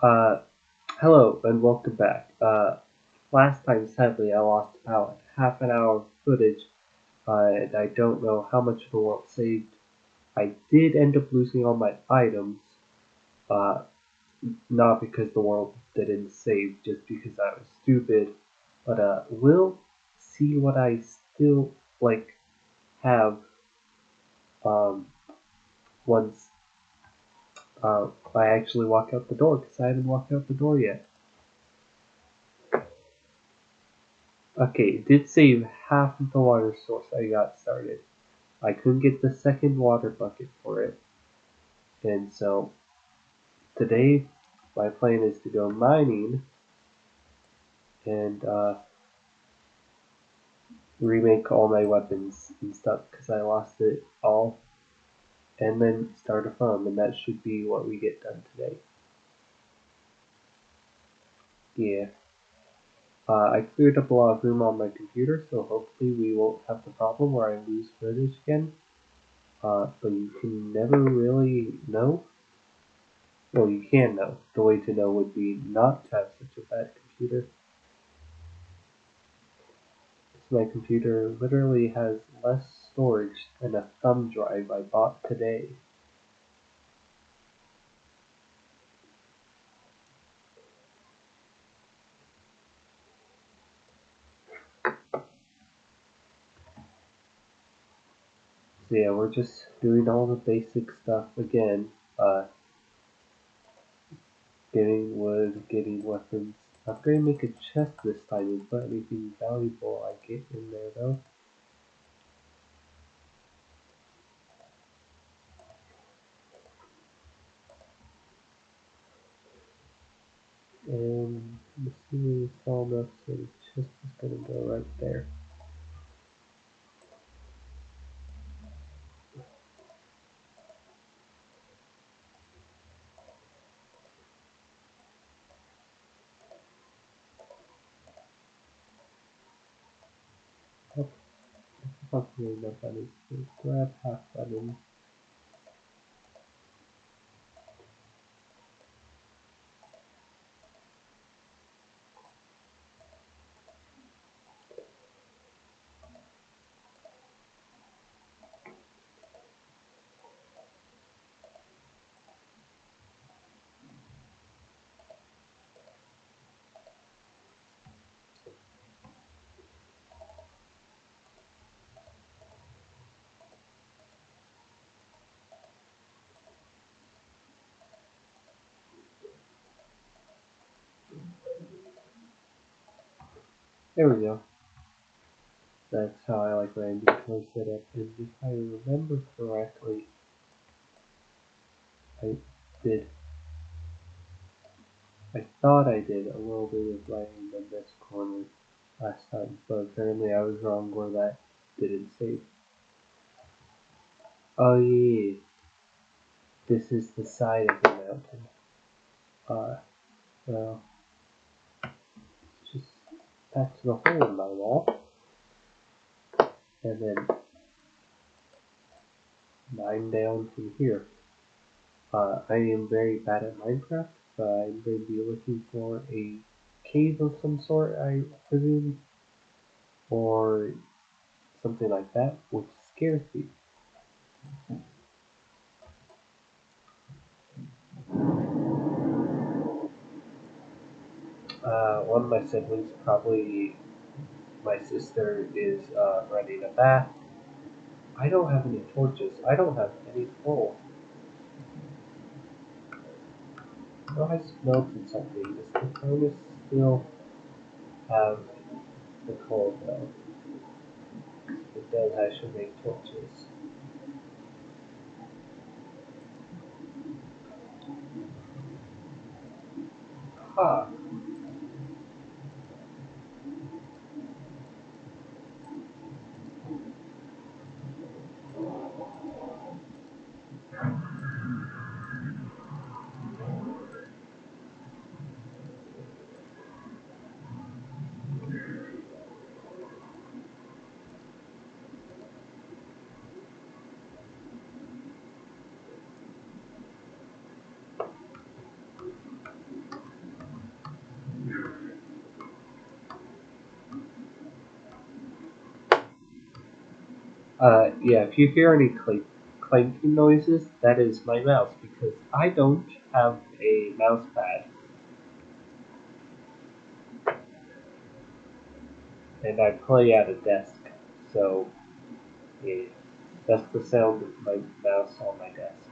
Uh, Hello and welcome back. Last time, sadly, I lost about half an hour of footage, and I don't know how much of the world saved. I did end up losing all my items, uh, not because the world didn't save, just because I was stupid. But we'll see what I still have um, once I actually walk out the door, because I haven't walked out the door yet. Okay, it did save half of the water source I got started. I couldn't get the second water bucket for it, and so today my plan is to go mining and remake all my weapons and stuff because I lost it all, and then start a farm, and that should be what we get done today. Yeah. I cleared up a lot of room on my computer, so hopefully we won't have the problem where I lose footage again. But you can never really know. Well, you can know. The way to know would be not to have such a bad computer. My computer literally has less storage than a thumb drive I bought today. So yeah, we're just doing all the basic stuff again. Getting wood, getting weapons. I'm gonna make a chest this time and put anything valuable I get in there though. And the ceiling is tall enough so the chest is gonna go right there. That's possibly enough onions. So grab half onion. There we go. That's how I like my inventory set up. And if I remember correctly, I did. I thought I did a little bit of lighting in this corner last time, but apparently I was wrong where that didn't save. Oh yeah, this is the side of the mountain. Uh, well, just patch the hole in my wall, and then mine down from here. I am very bad at Minecraft, so I'm going to be looking for a cave of some sort, I presume, or something like that, which scares me. One of my siblings, probably my sister, is running a bath. I don't have any torches. I don't have any coal. Oh, I smelted something. Does the furnace still have the coal though? It does. I should make torches. Ha! Yeah, if you hear any clanking noises, that is my mouse because I don't have a mouse pad and I play at a desk. So, yeah, that's the sound of my mouse on my desk.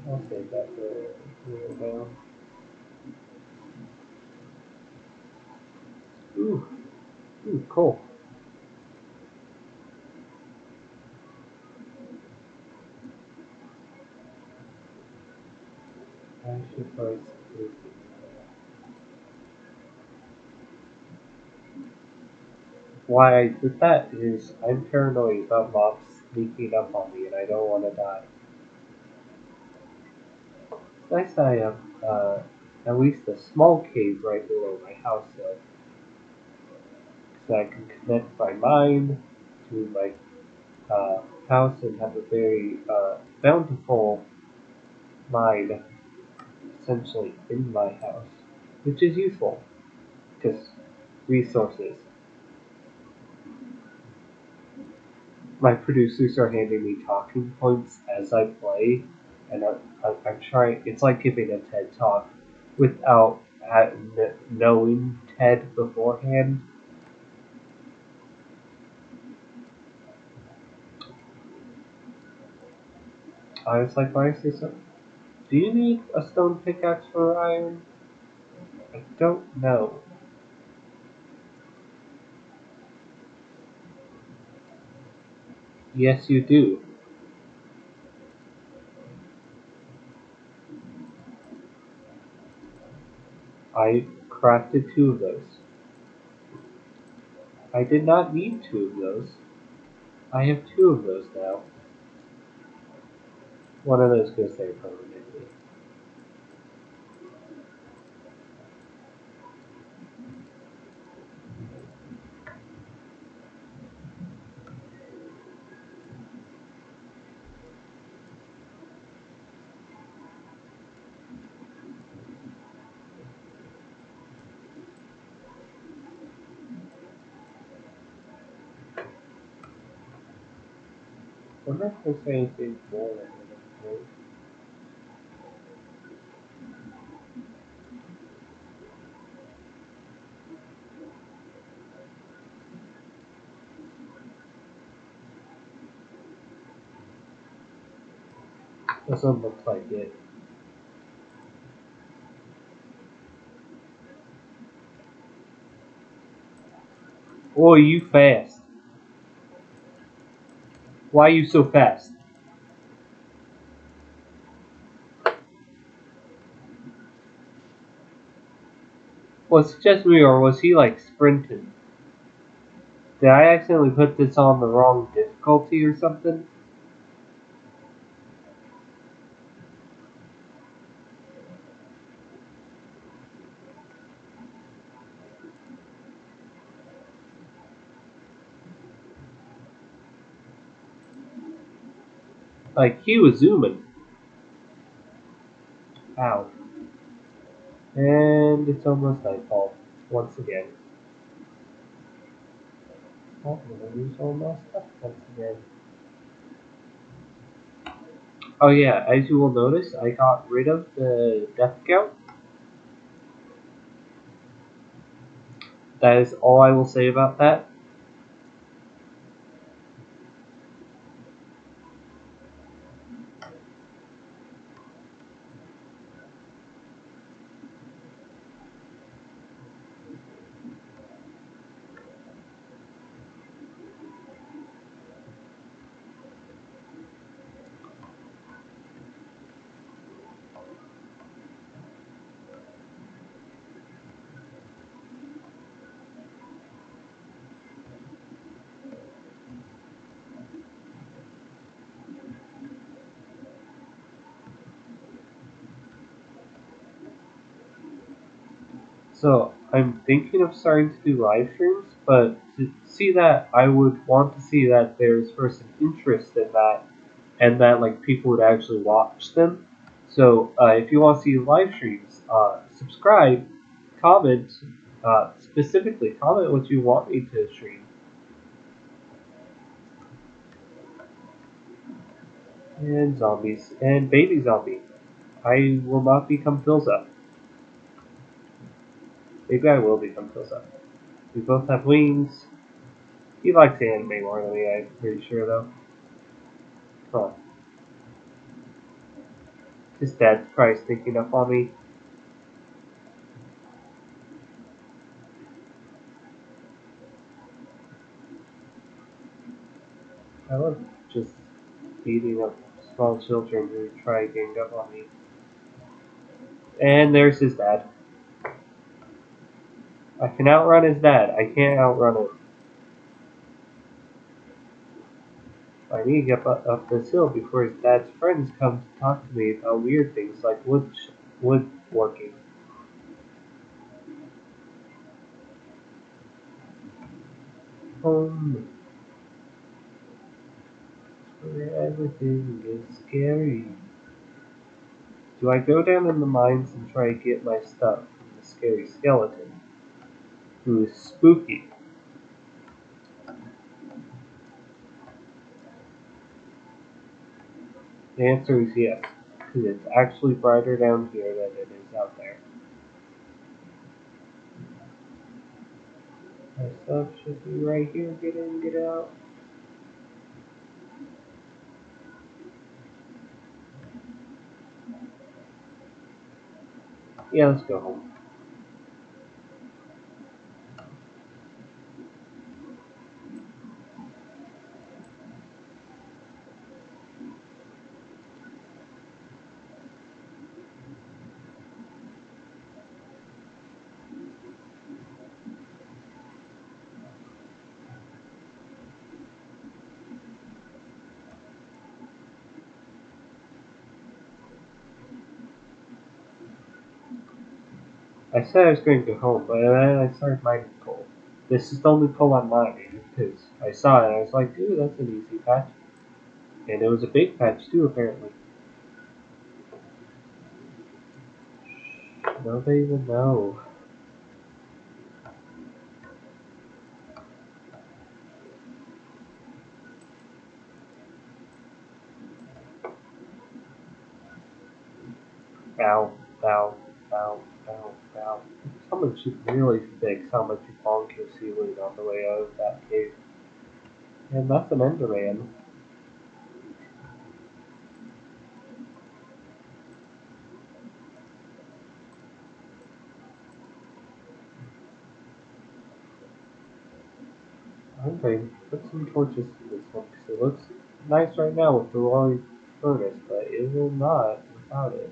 I'll save that for later. Ooh, ooh, cool. I should probably save it. Why I did that is I'm paranoid about mobs sneaking up on me and I don't want to die. Nice I have at least a small cave right below my house though, so I can connect my mind to my house and have a very bountiful mine essentially in my house, which is useful because resources. My producers are handing me talking points as I play, and I'm trying. It's like giving a TED talk without knowing TED beforehand. I was like, why is there so? Do you need a stone pickaxe for iron? I don't know. Yes, you do. I crafted two of those. I did not need two of those. I have two of those now. One of those goes there permanently. I wonder if there's anything more than that. Doesn't look like it. Oh, you fast. Why are you so fast? Was it just me or was he like sprinting? Did I accidentally put this on the wrong difficulty or something? Like he was zooming. Ow. And it's almost nightfall. Once again. Oh, I'm gonna lose all my stuff once again. Oh yeah, as you will notice, I got rid of the death count. That is all I will say about that. So I'm thinking of starting to do live streams, but to see that, I would want to see that there's first an interest in that and that like people would actually watch them. So if you want to see live streams, subscribe, comment, specifically comment what you want me to stream. And zombies and baby zombie. I will not become Philza. Maybe I will become Philza. We both have wings. He likes anime more than me, I'm pretty sure though. Huh. His dad's probably sneaking up on me. I love just beating up small children who try to gang up on me. And there's his dad. I can outrun his dad. I can't outrun him. I need to get up this hill before his dad's friends come to talk to me about weird things like woodworking. Home, where everything is scary. Do I go down in the mines and try to get my stuff from the scary skeleton, who is spooky? The answer is yes, because it's actually brighter down here than it is out there. My stuff should be right here. Get in, get out. Yeah, let's go home. I said I was going to go home, but then I started mining coal. This is the only coal I'm mining, because I saw it and I was like, dude, that's an easy patch. And it was a big patch too, apparently. Nobody will know. Ow, ow, ow, ow, ow. Someone should really fix how much you bonk your ceiling on the way out of that cave. And that's an Enderman. I'm going to put some torches in this one because it looks nice right now with the roaring furnace, but it will not without it.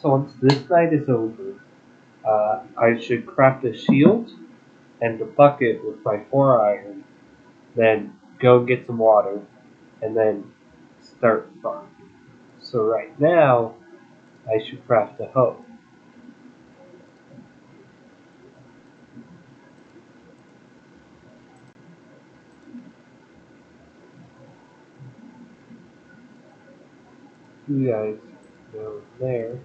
So once this night is over, I should craft a shield and a bucket with my 4 iron, then go get some water, and then start farming. So right now, I should craft a hoe. You guys go there.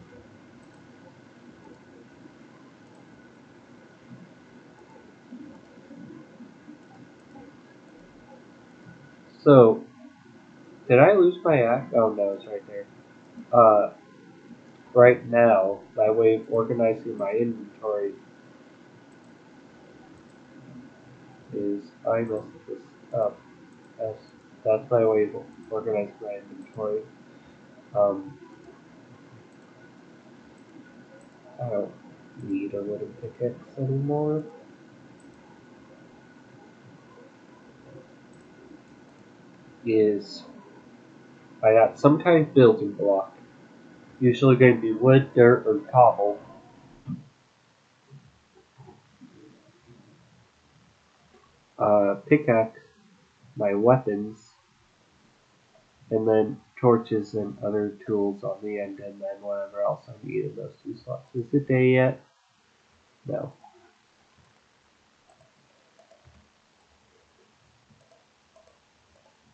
So, did I lose my axe? Oh no, it's right there. Uh, right now, my way of organizing my inventory is I messed this up. That's, that's my way of organizing my inventory. Um, I don't need a wooden pickaxe anymore. Is I got some kind of building block. Usually going to be wood, dirt, or cobble. pickaxe, my weapons, and then torches and other tools on the end, and then whatever else I need in those 2 slots. Is it day yet? No.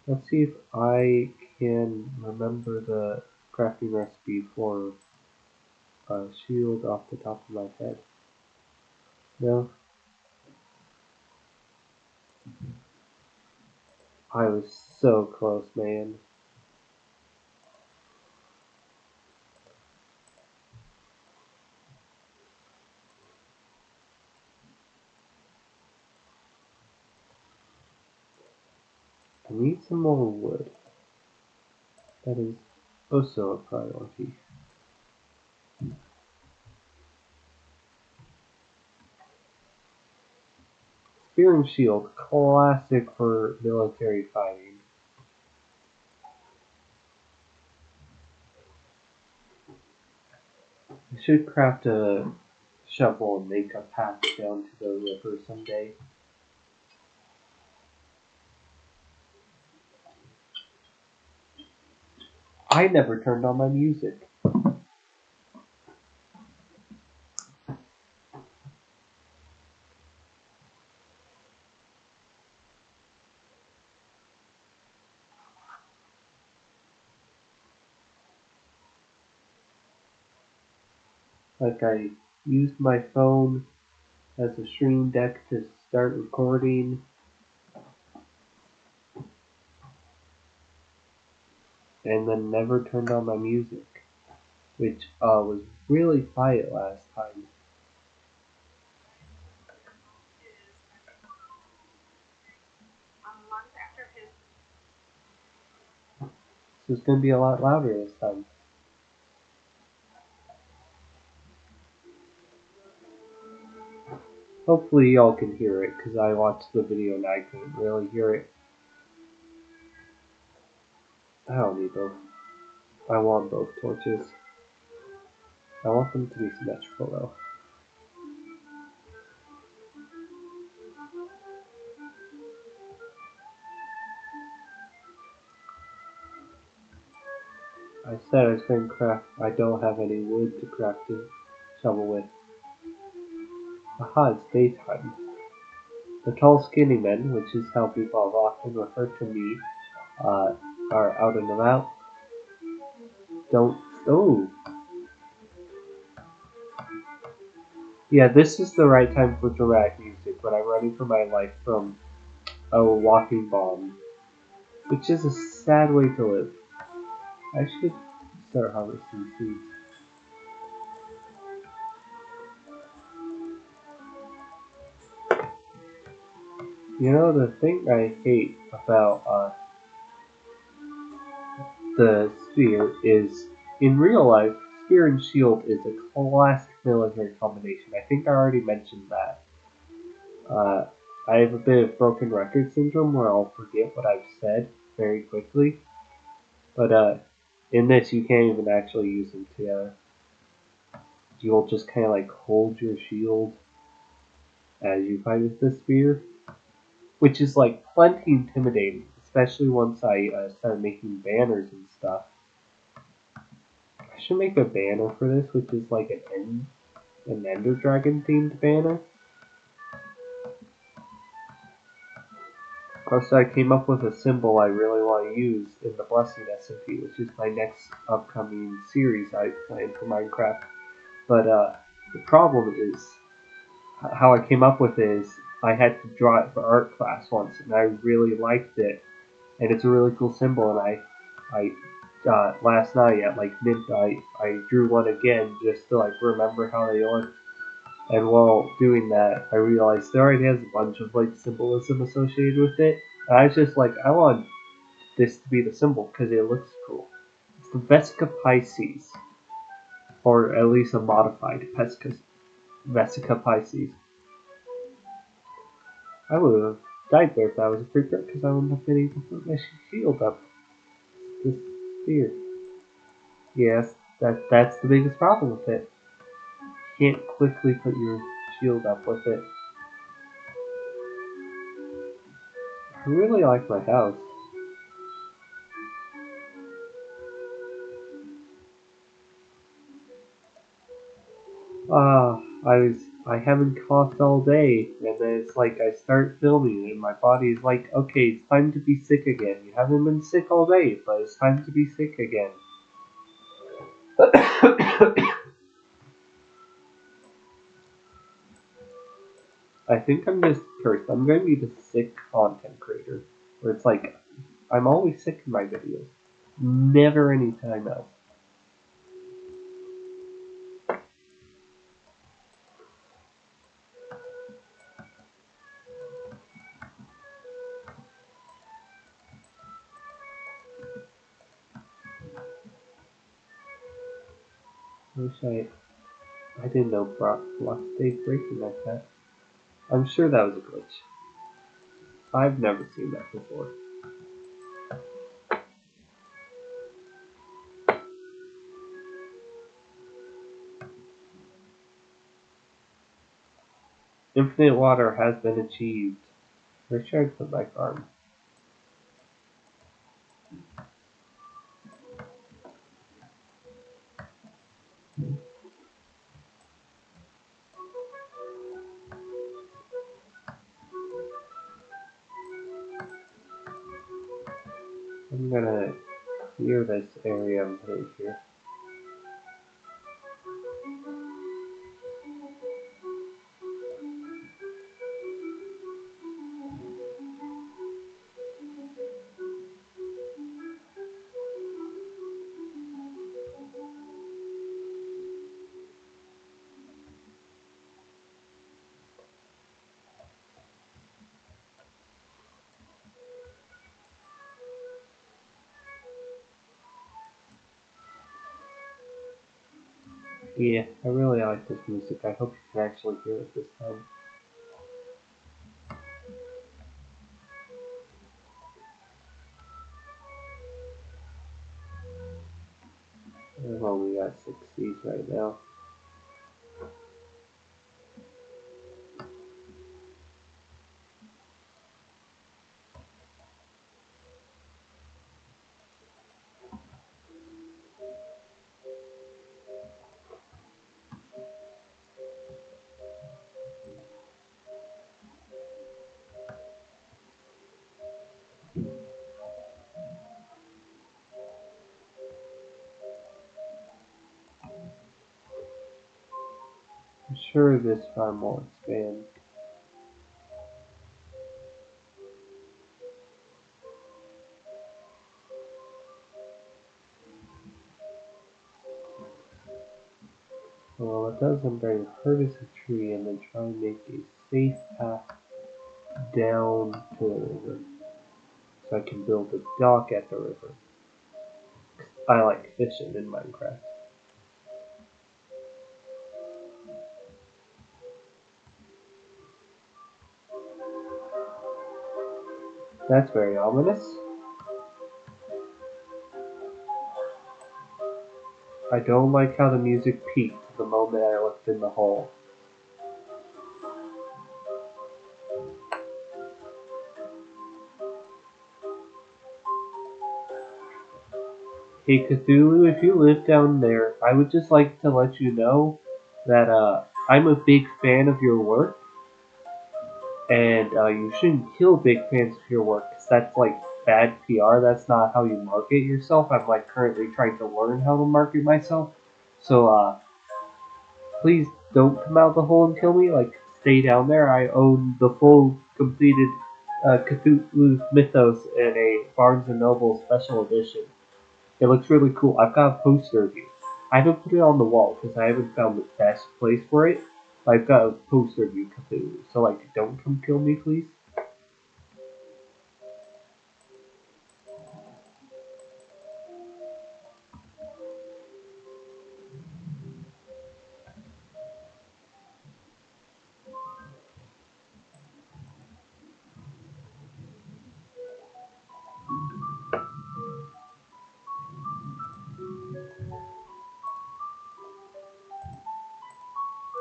Let's see if I can remember the crafting recipe for a shield off the top of my head. No? I was so close, man. I need some more wood. That is also a priority. Spear and shield, classic for military fighting. I should craft a shovel and make a path down to the river someday. I never turned on my music. Like, I used my phone as a stream deck to start recording, and then never turned on my music, which was really quiet last time. So it's going to be a lot louder this time. Hopefully y'all can hear it, because I watched the video and I couldn't really hear it. I don't need both. I want both torches. I want them to be symmetrical though. I said I was going to craft. I don't have any wood to craft a shovel with. Aha, it's daytime. The tall skinny men, which is how people have often referred to me, are out and about. Don't. Oh! Yeah, this is the right time for dramatic music when I'm running for my life from a walking bomb. Which is a sad way to live. I should start harvesting seeds. You know, the thing I hate about the spear is, in real life, spear and shield is a classic military combination. I think I already mentioned that. I have a bit of broken record syndrome where I'll forget what I've said very quickly. But in this, you can't even actually use them together. You'll just kind of like hold your shield as you fight with the spear, which is like plenty intimidating, especially once I start making banners and stuff. I should make a banner for this, which is like an Ender Dragon themed banner. Also, I came up with a symbol I really want to use in the Blessing SMP, which is my next upcoming series I plan for Minecraft. But the problem is, how I came up with it is, I had to draw it for art class once, and I really liked it, and it's a really cool symbol. And I last night at like midnight, I drew one again just to like remember how they look. And while doing that, I realized it already has a bunch of like symbolism associated with it. And I was just like, I want this to be the symbol because it looks cool. It's the Vesica Pisces, or at least a modified Vesica Pisces. I would have died there if that was a creeper because I wouldn't have been able to put my shield up. This spear. Yes, that's the biggest problem with it. You can't quickly put your shield up with it. I really like my house. I haven't coughed all day, and then it's like I start filming, and my body is like, okay, it's time to be sick again. You haven't been sick all day, but it's time to be sick again. I think I'm just cursed. I'm going to be the sick content creator, where it's like I'm always sick in my videos, never any time else. I didn't know Block stayed breaking like that. I'm sure that was a glitch. I've never seen that before. Infinite water has been achieved. Where should I put my farm? I'm gonna clear this area and put it here. Yeah, I really like this music. I hope you can actually hear it this time. I've only got 6 seeds right now. I'm sure this farm will expand. Well, it does, I'm going to harvest a tree and then try and make a safe path down to the river. So I can build a dock at the river. I like fishing in Minecraft. That's very ominous. I don't like how the music peaked the moment I looked in the hole. Hey Cthulhu, if you live down there, I would just like to let you know that I'm a big fan of your work, and you shouldn't kill big fans of your work, because that's like bad PR. That's not how you market yourself. I'm like currently trying to learn how to market myself. So please don't come out the hole and kill me. Like, stay down there. I own the full completed Cthulhu Mythos in a Barnes and Noble special edition. It looks really cool. I've got a poster of you. I haven't put it on the wall because I haven't found the best place for it. I've got a poster of you, Cthulhu. So, like, don't come kill me, please.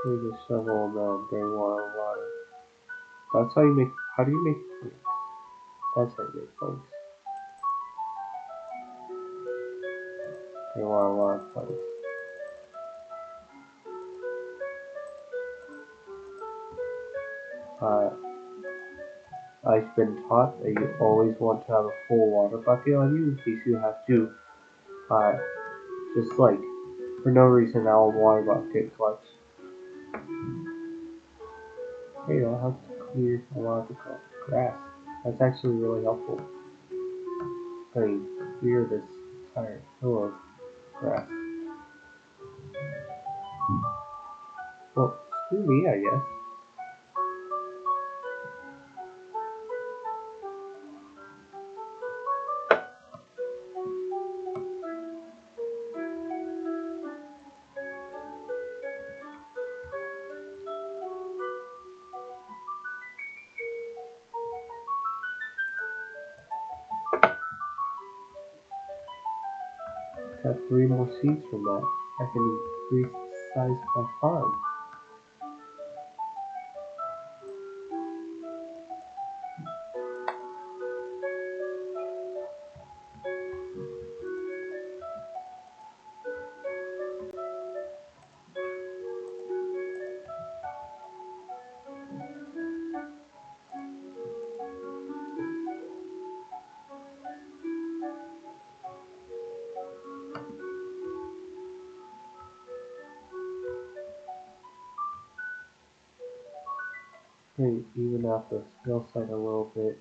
Here's a shovel and bring water. That's how you make. How do you make bricks? That's how you make planks. They want a lot of planks. Uh, I've been taught that you always want to have a full water bucket on you in case you have to, uh, just like, for no reason, our water bucket clutch. Hey, that helps clear a lot of the grass. That's actually really helpful. I mean, clear this entire hill of grass. Well, screw me, I guess. Got 3 more seeds from that. I can increase the size of my farm. Hey, even out the hillside a little bit.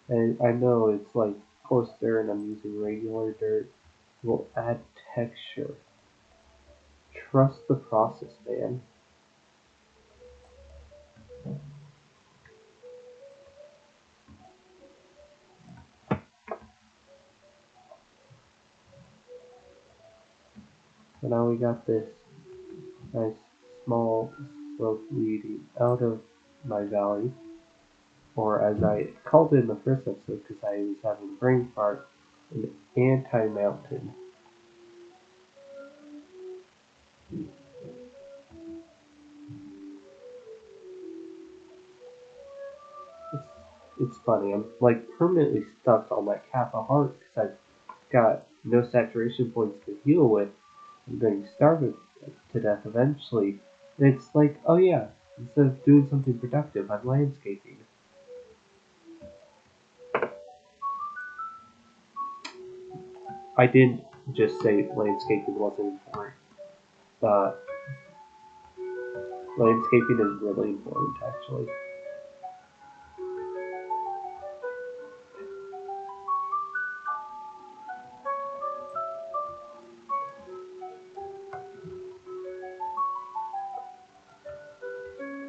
And I know it's like coarse dirt and I'm using regular dirt. Will add texture. Trust the process, man. So now we got this nice small slope leading out of my valley, or as I called it in the first episode because I was having brain fart, an anti-mountain. It's, it's funny, I'm like permanently stuck on that Kappa heart because I've got no saturation points to heal with. I'm getting starved to death eventually. And it's like, oh yeah, instead of doing something productive, I'm landscaping. I didn't just say landscaping wasn't important. Uh, Landscaping is really important, actually.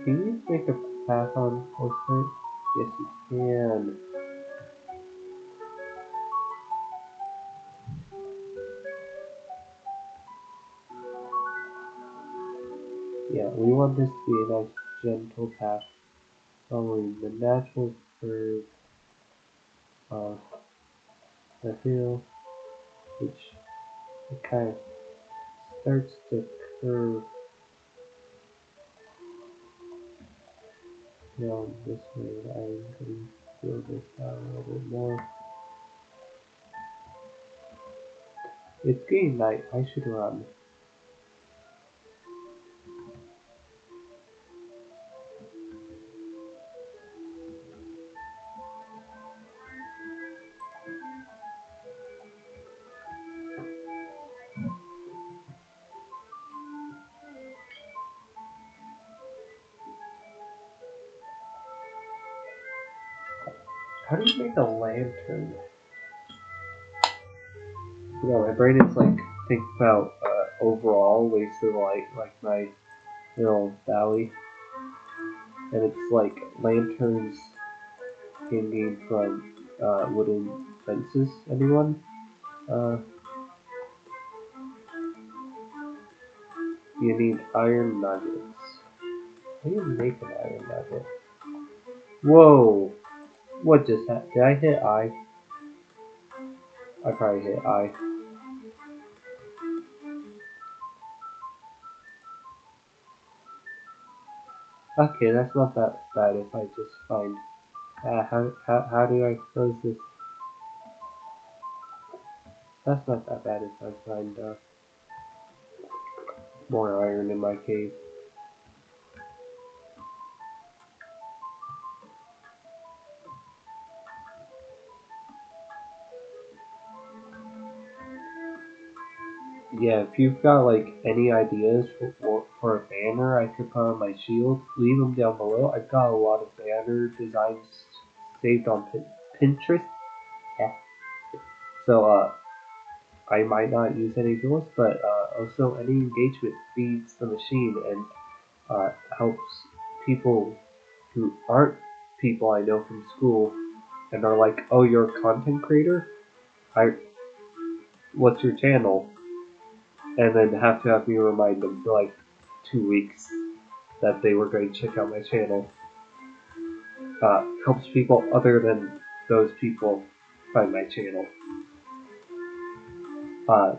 Can you make a path on Fortnite? Yes, you can. Yeah, we want this to be a nice, gentle path following the natural curve of the hill, which it kind of starts to curve down this way. I'm going to build this out a little bit more. It's getting night. I should run. How do you make a lantern? Yeah, my brain is like think about overall wasted light, like my little valley, and it's like lanterns hanging from wooden fences. Anyone? Uh, you need iron nuggets. How do you make an iron nugget? Whoa! What just happened? Did I hit I? I probably hit I. Okay, that's not that bad if I just find How do I close this? That's not that bad if I find more iron in my cave. Yeah, if you've got like any ideas for a banner I could put on my shield, leave them down below. I've got a lot of banner designs saved on Pinterest. Yeah. So I might not use any of those, but also any engagement feeds the machine and helps people who aren't people I know from school and are like, "Oh, you're a content creator? I What's your channel?" And then have me remind them for like 2 weeks that they were going to check out my channel. Helps people other than those people find my channel. Uh,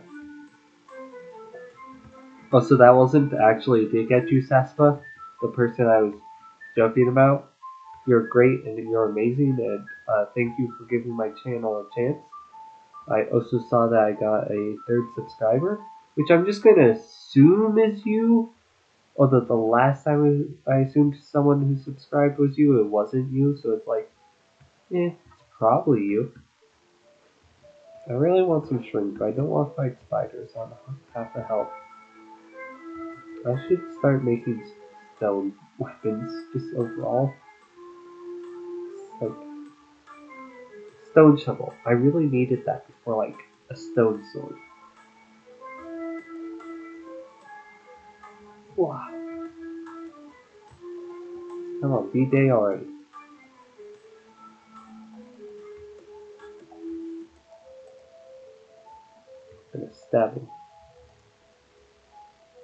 Also, that wasn't actually a dig at you, Saspa, the person I was joking about. You're great and you're amazing, and thank you for giving my channel a chance. I also saw that I got a third subscriber, which I'm just gonna assume is you. Although the last time I assumed someone who subscribed was you, it wasn't you, so it's like, it's probably you. I really want some shrimp, but I don't want to fight spiders on half the health. I should start making stone weapons, just overall. Like, stone shovel. I really needed that before, like, a stone sword. Wow. Come on, B-Day already. I'm gonna stab him.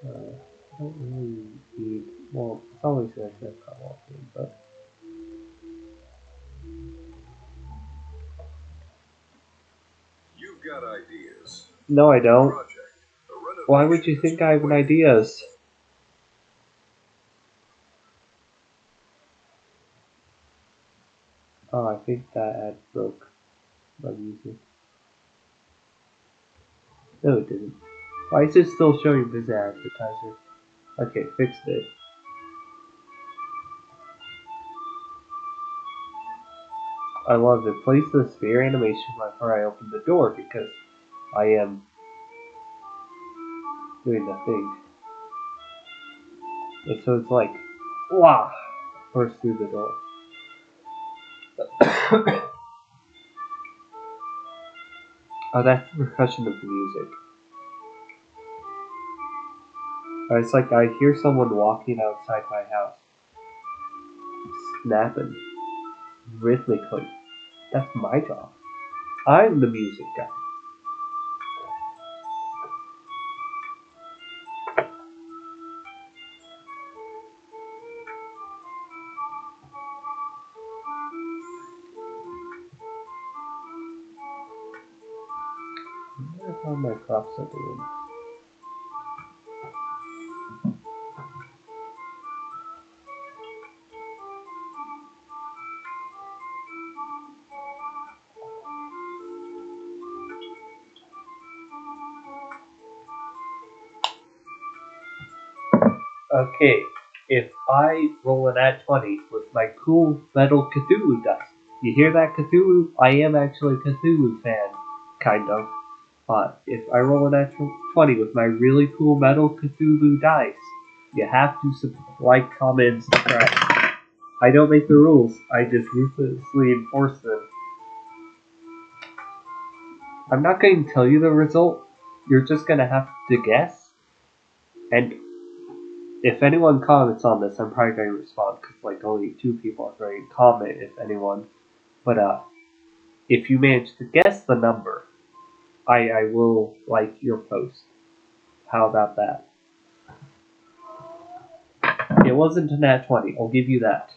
I don't really need. Well, it's always gonna say cut off him, but. You've got ideas. No, I don't. Project. Why would you think I have an ideas? Oh, I think that ad broke my music. No, it didn't. Why is it still showing this advertiser? Okay, fixed it. I love it. Place the sphere animation before I open the door because I am doing the thing. And so it's like, wow, burst through the door. Oh, that's the percussion of the music. It's like I hear someone walking outside my house, snapping rhythmically. That's my job. I'm the music guy. I wonder how my crops are doing. Okay, if I roll an at 20 with my cool metal Cthulhu dice, you hear that, Cthulhu? I am actually a Cthulhu fan, kind of. If I roll an at 20 with my really cool metal Cthulhu dice, you have to like, comment, and subscribe. I don't make the rules, I just ruthlessly enforce them. I'm not going to tell you the result, you're just going to have to guess, and if anyone comments on this, I'm probably going to respond because like only 2 people are going to comment, if anyone. But if you manage to guess the number, I will like your post. How about that? It wasn't a nat 20. I'll give you that.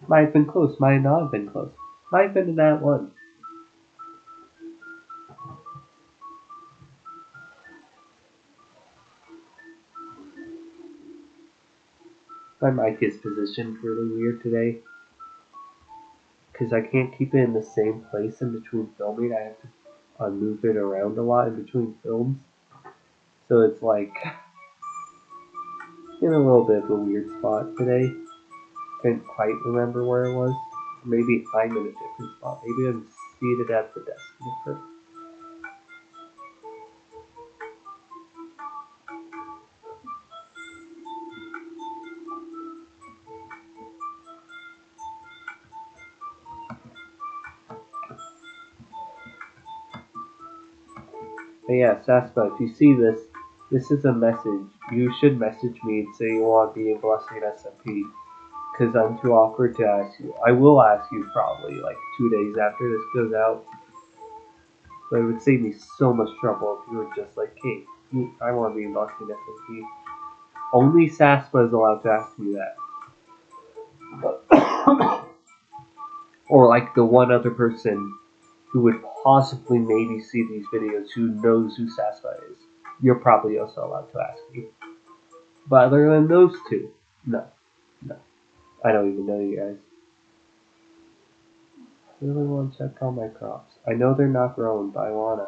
Might have been close. Might not have been close. Might have been a nat 1. My mic is positioned really weird today. because I can't keep it in the same place in between filming. I have to move it around a lot in between films. So it's like in a little bit of a weird spot today. Couldn't quite remember where it was. Maybe I'm in a different spot. Maybe I'm seated at the desk different. But yeah, Saspa, if you see this, this is a message. You should message me and say you want to be in Blessing SMP. Because I'm too awkward to ask you. I will ask you probably like 2 days after this goes out. But it would save me so much trouble if you were just like, hey, I want to be in Blessing SMP. Only Saspa is allowed to ask me that. Or like the one other person who would possibly maybe see these videos who knows who Saspa is. You're probably also allowed to ask me. But other than those two, no. I don't even know you guys. I really want to check on my crops. I know they're not growing, but I wanna.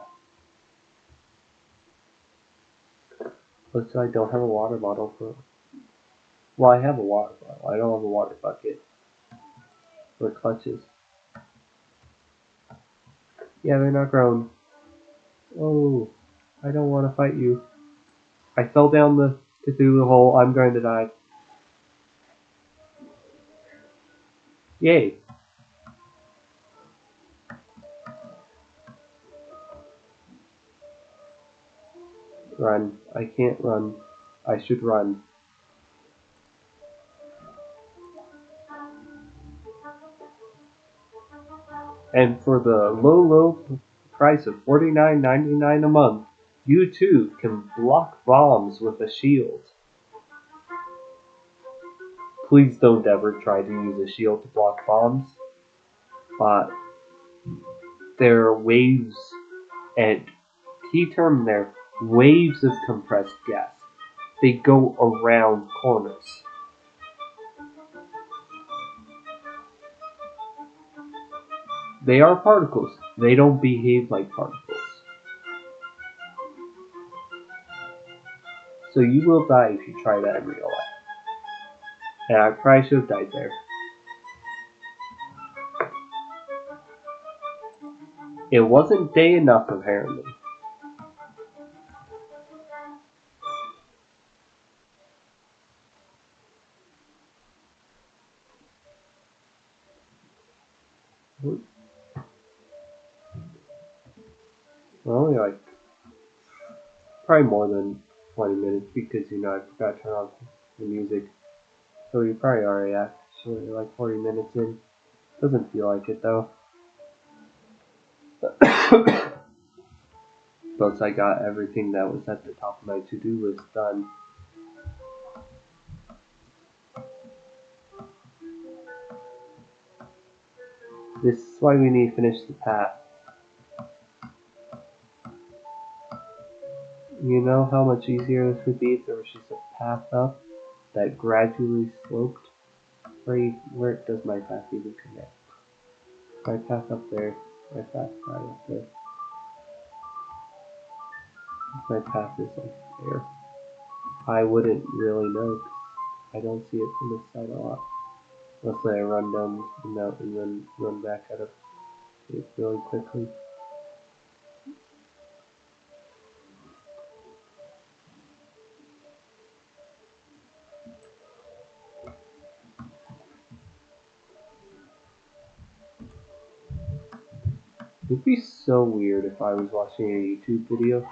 Looks like I don't have a water bottle for. Well, I have a water bottle. I don't have a water bucket or clutches. Yeah, they're not growing. Oh, I don't want to fight you. I fell down the Cthulhu hole. I'm going to die. Yay. Run. I can't run. I should run. And for the low price of $49.99 a month, you too can block bombs with a shield. Please don't ever try to use a shield to block bombs. There are waves, and key term there, waves of compressed gas. They go around corners. They are particles. They don't behave like particles. So you will die if you try that in real life. And I probably should have died there. It wasn't day enough, apparently. We're only like probably more than 20 minutes because I forgot to turn on the music. So we probably already actually like 40 minutes in. Doesn't feel like it though. Plus I got everything that was at the top of my to-do list done. This is why we need to finish the path. You know how much easier this would be if there was just a path up that gradually sloped? Where does my path even connect? My path up there, my path right up there. My path is like there. I wouldn't really know because I don't see it from this side a lot. Unless I run down the mountain and then run back out of it really quickly. It'd be so weird if I was watching a YouTube video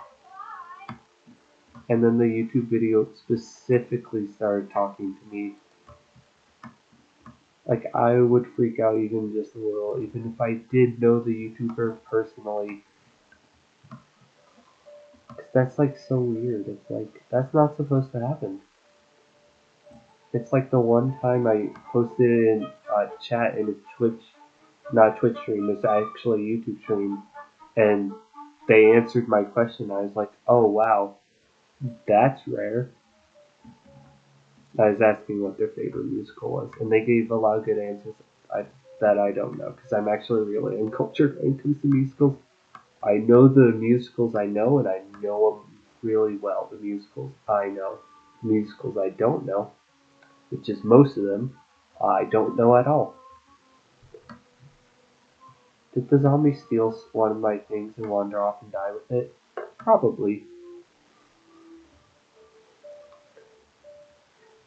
and then the YouTube video specifically started talking to me. Like, I would freak out even just a little, even if I did know the YouTuber personally. Cause that's like so weird. It's like, that's not supposed to happen. It's like the one time I posted in chat in a Twitch, not Twitch stream, it's actually a YouTube stream, and they answered my question. I was like, oh wow, that's rare. I was asking what their favorite musical was, and they gave a lot of good answers. that I don't know because I'm actually really uncultured when it comes to musicals. I know the musicals I know, and I know them really well. The musicals I know, the musicals I don't know, which is most of them, I don't know at all. Did the zombie steal one of my things and wander off and die with it? Probably.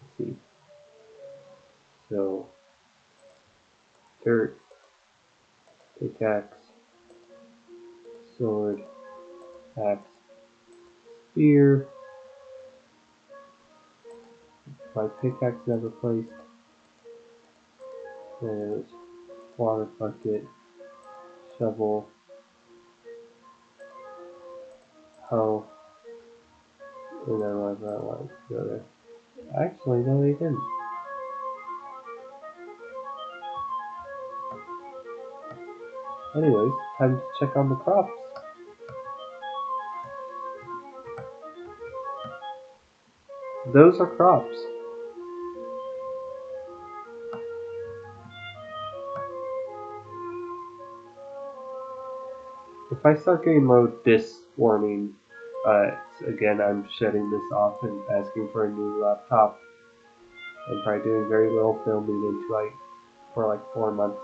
Let's see. So, dirt, pickaxe, sword, axe, spear. My pickaxe never placed. There's water bucket, shovel, hoe, and then whatever I wanted to go there. Actually, no, they didn't. Anyways, time to check on the crops. Those are crops. If I start getting low this warning, again, I'm shutting this off and asking for a new laptop. I'm probably doing very little filming for like 4 months.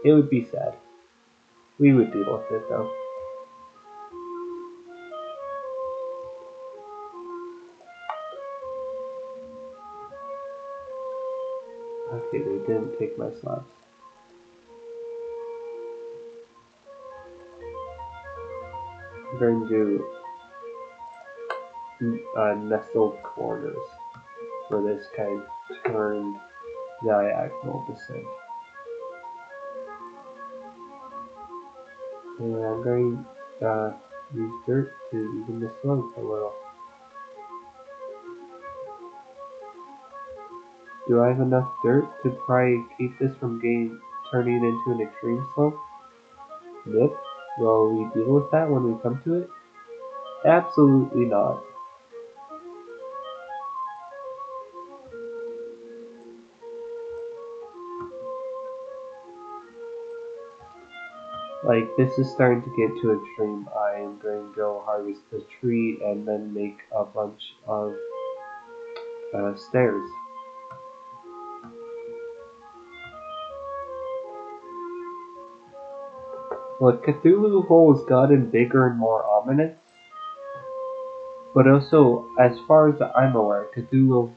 It would be sad. We would deal with it though. Okay, they didn't take my slabs. I'm going to do nestled corners for this kind of turned diagonal descent. And I'm going to use dirt to even the slope a little. Do I have enough dirt to probably keep this from turning into an extreme slope? Nope. Will we deal with that when we come to it? Absolutely not. Like, this is starting to get too extreme. I am going to go harvest the tree and then make a bunch of stairs. Look, Cthulhu Hole has gotten bigger and more ominous, but also, as far as I'm aware, Cthulhu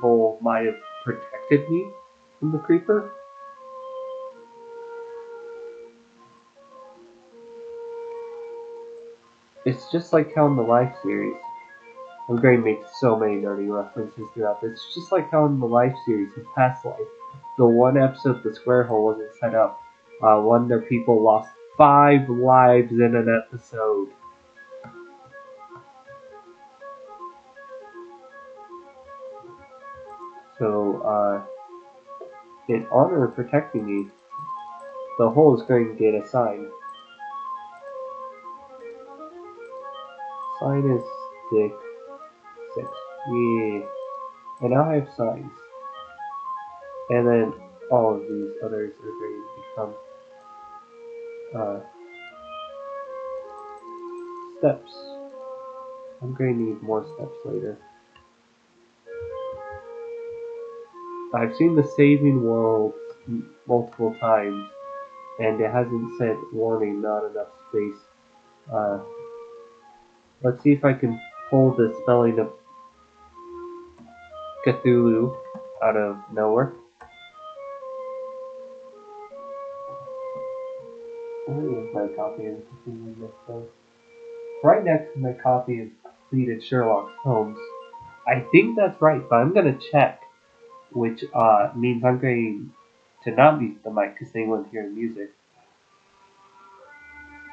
Hole might have protected me from the creeper. It's just like how in the Life series, I'm going to make so many nerdy references throughout this. It's just like how in the Life series, in Past Life, the one episode the square hole wasn't set up. One their people lost 5 lives in an episode. So, in honor of protecting me, the hole is going to get a sign. Sign is stick 6. Yeah. And now I have signs. And then all of these others are going to become steps. I'm going to need more steps later. I've seen the saving world multiple times, and it hasn't said warning, not enough space. Let's see if I can pull the spelling of Cthulhu out of nowhere. Where is my copy of Cthulhu Mythos? Right next to my copy of completed Sherlock Holmes. I think that's right, but I'm gonna check, which means I'm going to not mute the mic because they won't hear the music.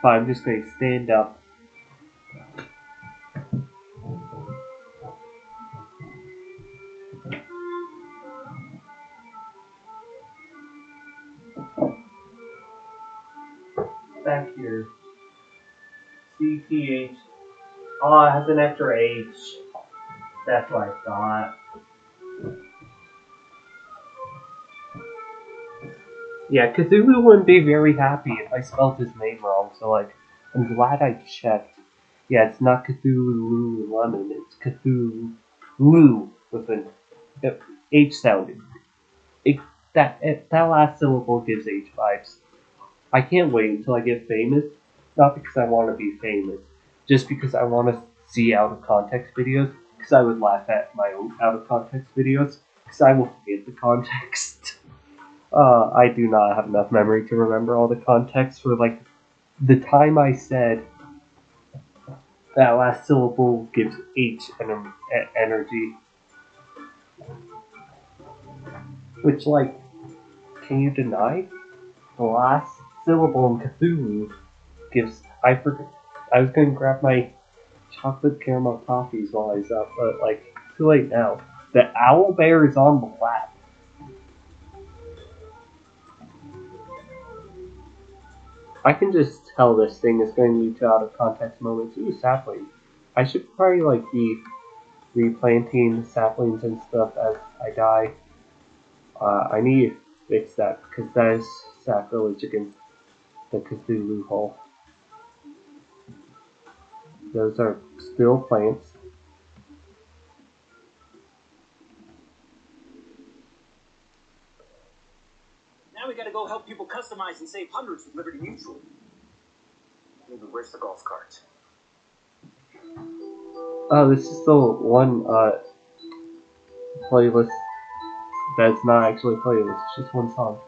But I'm just going to stand up. Back here. CTH. Oh, it has an extra H. That's what I thought. Yeah, Cthulhu wouldn't be very happy if I spelled his name wrong, so like, I'm glad I checked. Yeah, it's not Cthulhu Lemon, it's Cthulhu with an H sounding. That last syllable gives H vibes. I can't wait until I get famous, not because I want to be famous, just because I want to see out of context videos, because I would laugh at my own out of context videos, because I will forget the context. I do not have enough memory to remember all the context for like the time I said that last syllable gives H energy, which like, can you deny? The last syllable in Cthulhu gives. I forgot. I was gonna grab my chocolate caramel toffees while I was up, but like, too late now. The owl bear is on the lap. I can just tell this thing is going to lead to out of context moments. Ooh, sapling. I should probably like be replanting saplings and stuff as I die. I need to fix that because that is sacrilege against the Cthulhu hole. Those are still plants. Now we gotta go help people customize and save hundreds with Liberty Mutual. Maybe where's the golf cart? Oh, this is the one playlist that's not actually a playlist, it's just one song.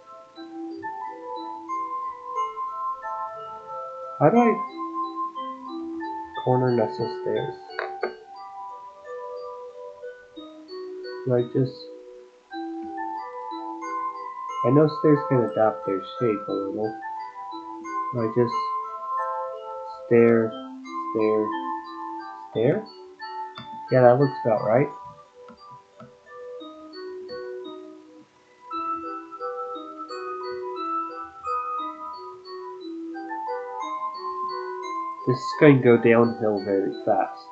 How do I corner nestle stairs? Do I just... I know stairs can adapt their shape a little. Do I just stare, stare, stare? Yeah, that looks about right. This is going to go downhill very fast.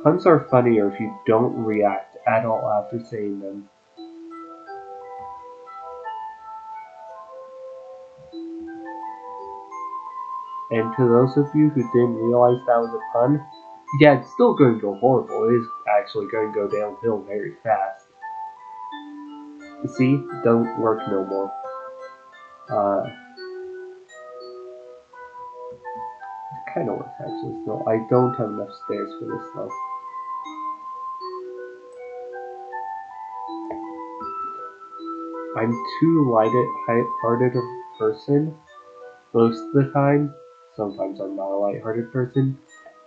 Puns are funnier if you don't react at all after saying them. And to those of you who didn't realize that was a pun, yeah, it's still going to go horrible. It is actually going to go downhill very fast. See? It don't work no more. It kind of works actually still. I don't have enough stairs for this though. I'm too light-hearted a person most of the time. Sometimes I'm not a light-hearted person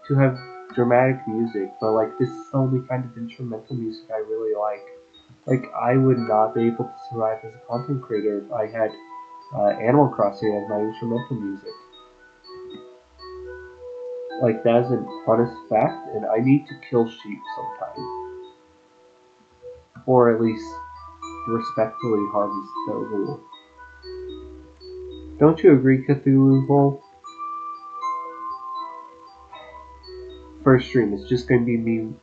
to have dramatic music, but like this is the only kind of instrumental music I really like. Like I would not be able to survive as a content creator if I had Animal Crossing as my instrumental music. Like that is an honest fact, and I need to kill sheep sometimes, or at least respectfully harvest the wool. Don't you agree, Cthulhu Hole? First stream is just going to be me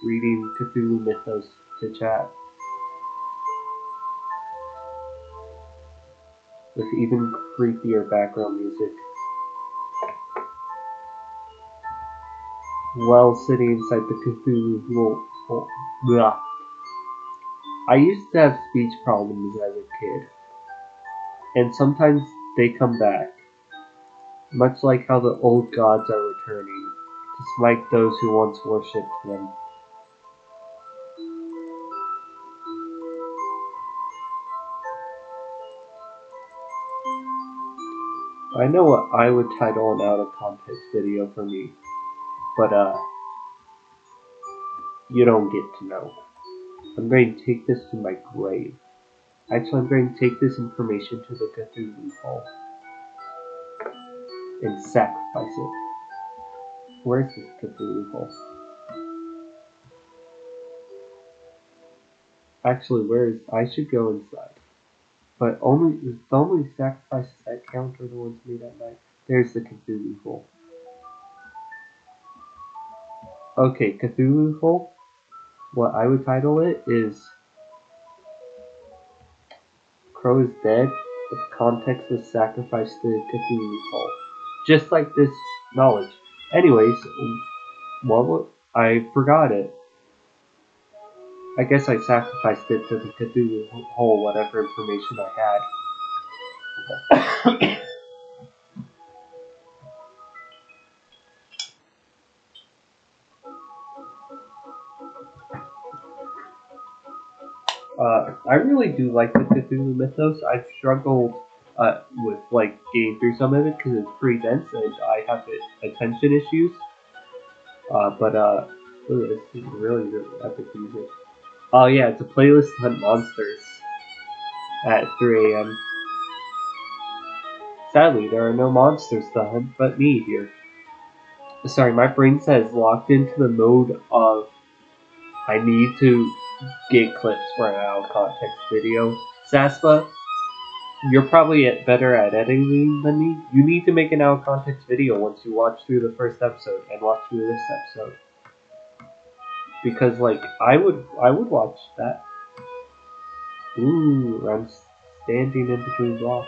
reading Cthulhu Mythos to chat. With even creepier background music. While sitting inside the Cthulhu hole. I used to have speech problems as a kid. And sometimes they come back. Much like how the old gods are returning to smite those who once worshipped them. I know what I would title an out of context video for me, but you don't get to know. I'm going to take this to my grave. Actually, I'm going to take this information to the Cthulhu Hall and sacrifice it. Where's this Cthulhu Hall? Actually, where is... I should go inside. But the only sacrifices that count are the ones made at night. There's the Cthulhu Hole. Okay, Cthulhu Hole. What I would title it is Crow is dead, but the context was sacrificed to Cthulhu Hole. Just like this knowledge. Anyways, I forgot it. I guess I sacrificed it to the Cthulhu Hole, whatever information I had. I really do like the Cthulhu mythos. I've struggled with like getting through some of it because it's pretty dense and I have attention issues. Ooh, this is really epic music. Oh yeah, it's a playlist to hunt monsters at 3 a.m. Sadly, there are no monsters to hunt but me here. Sorry, my brain says locked into the mode of I need to get clips for an out of context video. Saspa, you're probably better at editing than me. You need to make an out of context video once you watch through the first episode and watch through this episode. Because like I would watch that. Ooh, I'm standing in between blocks.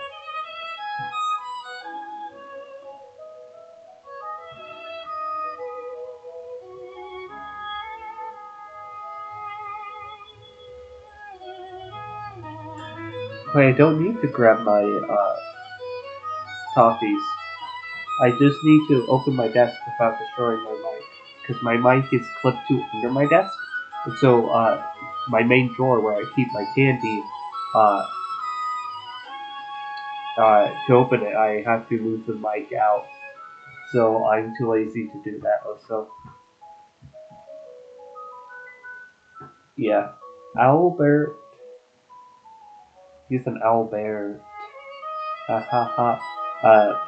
Okay, I don't need to grab my toffees. I just need to open my desk without destroying my mic. Because my mic is clipped to under my desk. And so my main drawer where I keep my candy, to open it, I have to move the mic out. So I'm too lazy to do that also. Yeah. Albert. He's an Albert. Ha ha ha.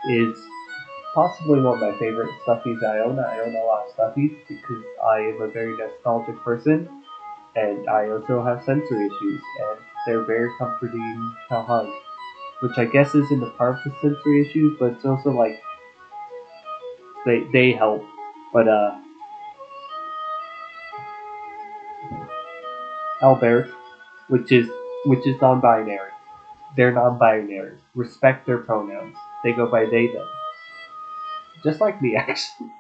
Is possibly one of my favorite stuffies I own. I own a lot of stuffies because I am a very nostalgic person. And I also have sensory issues. And they're very comforting to hug. Which I guess isn't a part of the sensory issues, but it's also like they help. But Albert, which is non-binary. They're non-binary. Respect their pronouns. They go by they them. Just like me actually.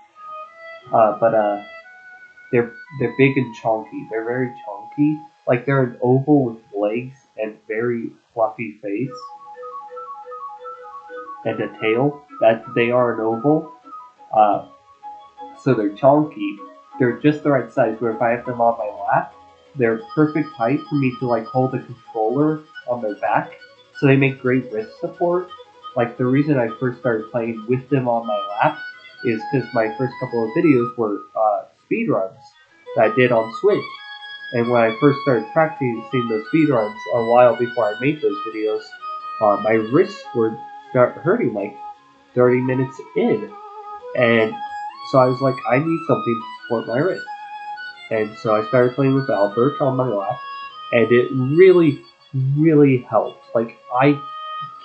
But they're big and chunky. They're very chunky. Like they're an oval with legs and very fluffy face and a tail. That they are an oval. So they're chunky. They're just the right size where if I have them on my lap, they're perfect height for me to like hold a controller on their back. So they make great wrist support. Like the reason I first started playing with them on my lap is because my first couple of videos were speed runs that I did on Switch. And when I first started practicing those speed runs a while before I made those videos, my wrists would start hurting like 30 minutes in. And so I was like, I need something to support my wrist. And so I started playing with Albert on my lap, and it really, really helped. Like, I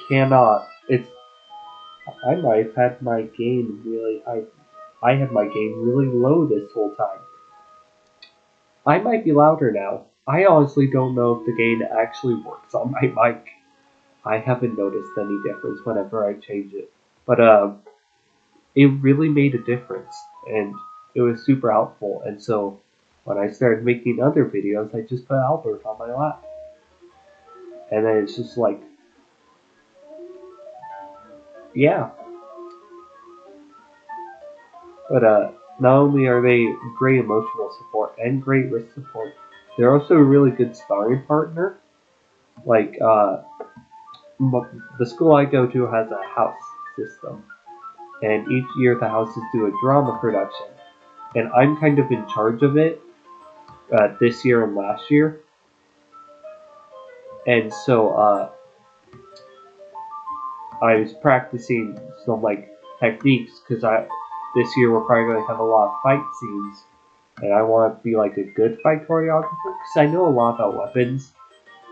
cannot, I might have had my gain really, I had my gain really low this whole time. I might be louder now. I honestly don't know if the gain actually works on my mic. I haven't noticed any difference whenever I change it. But, it really made a difference, and it was super helpful. And so when I started making other videos, I just put Albert on my lap. And then it's just like, yeah. But not only are they great emotional support and great wrist support, they're also a really good sparring partner. Like, the school I go to has a house system. And each year the houses do a drama production. And I'm kind of in charge of it this year and last year. And so I was practicing some like techniques because this year we're probably going to have a lot of fight scenes, and I want to be like a good fight choreographer because I know a lot about weapons,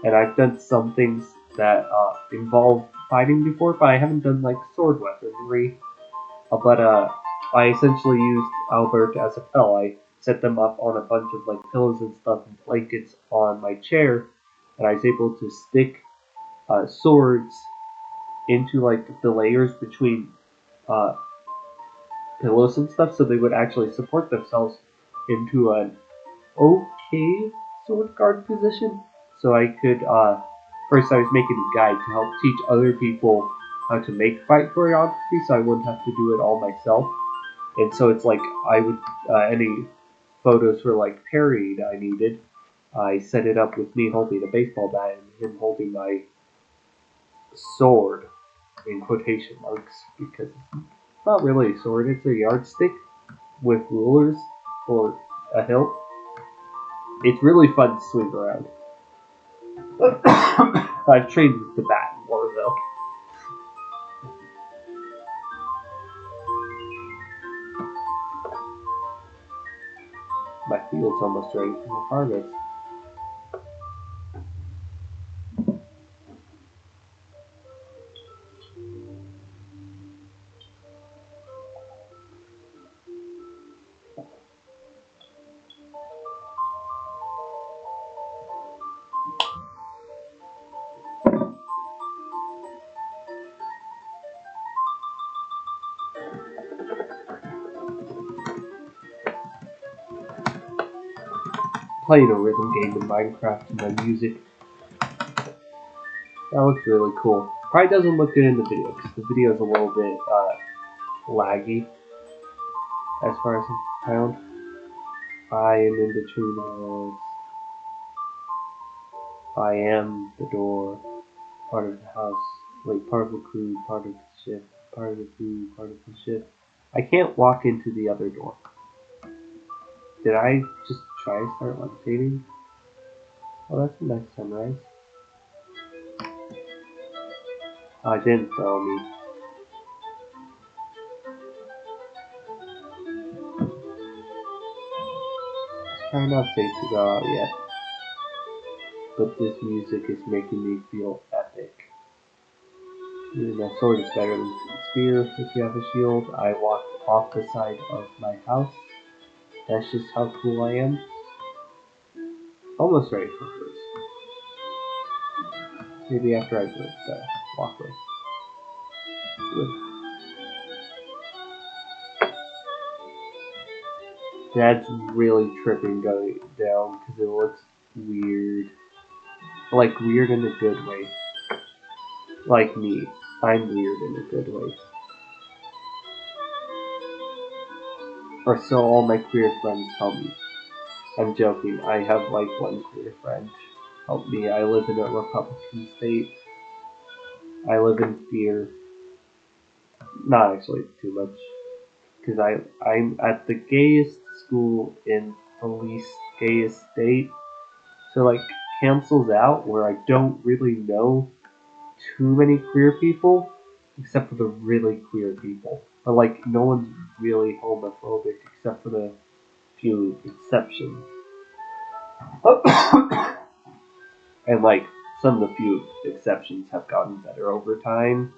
and I've done some things that involve fighting before, but I haven't done like sword weaponry. But I essentially used Albert as a pillow. I set them up on a bunch of like pillows and stuff and blankets on my chair, and I was able to stick swords into like the layers between uh, pillows and stuff, so they would actually support themselves into an okay sword guard position. So I could first I was making a guide to help teach other people how to make fight choreography, so I wouldn't have to do it all myself. And so it's like I would any photos for like parried I needed. I set it up with me holding a baseball bat and him holding my sword in quotation marks because it's not really a sword, it's a yardstick with rulers for a hilt. It's really fun to swing around. I've trained with the bat more though. My field's almost ready for the harvest. Playing a rhythm game in Minecraft and then music. That looks really cool. Probably doesn't look good in the video because the video is a little bit laggy as far as I found. I am in between walls. I am the door, part of the house. Wait, part of the crew, part of the ship, part of the crew, part of the ship. I can't walk into the other door. Did I just try to start levitating? Oh, that's a nice sunrise. Oh, it didn't throw me. It's probably not safe to go out yet. But this music is making me feel epic. That sword is better than spear if you have a shield. I walked off the side of my house. That's just how cool I am. Almost ready for first. Maybe after I do the walkway. Good. That's really tripping going down because it looks weird. Like weird in a good way. Like me. I'm weird in a good way. Or so all my queer friends tell me. I'm joking. I have like one queer friend. Help me. I live in a Republican state. I live in fear. Not actually too much. Because I'm at the gayest school in the least gayest state. So like cancels out where I don't really know too many queer people. Except for the really queer people. But like no one's really homophobic except for the few exceptions. And like some of the few exceptions have gotten better over time.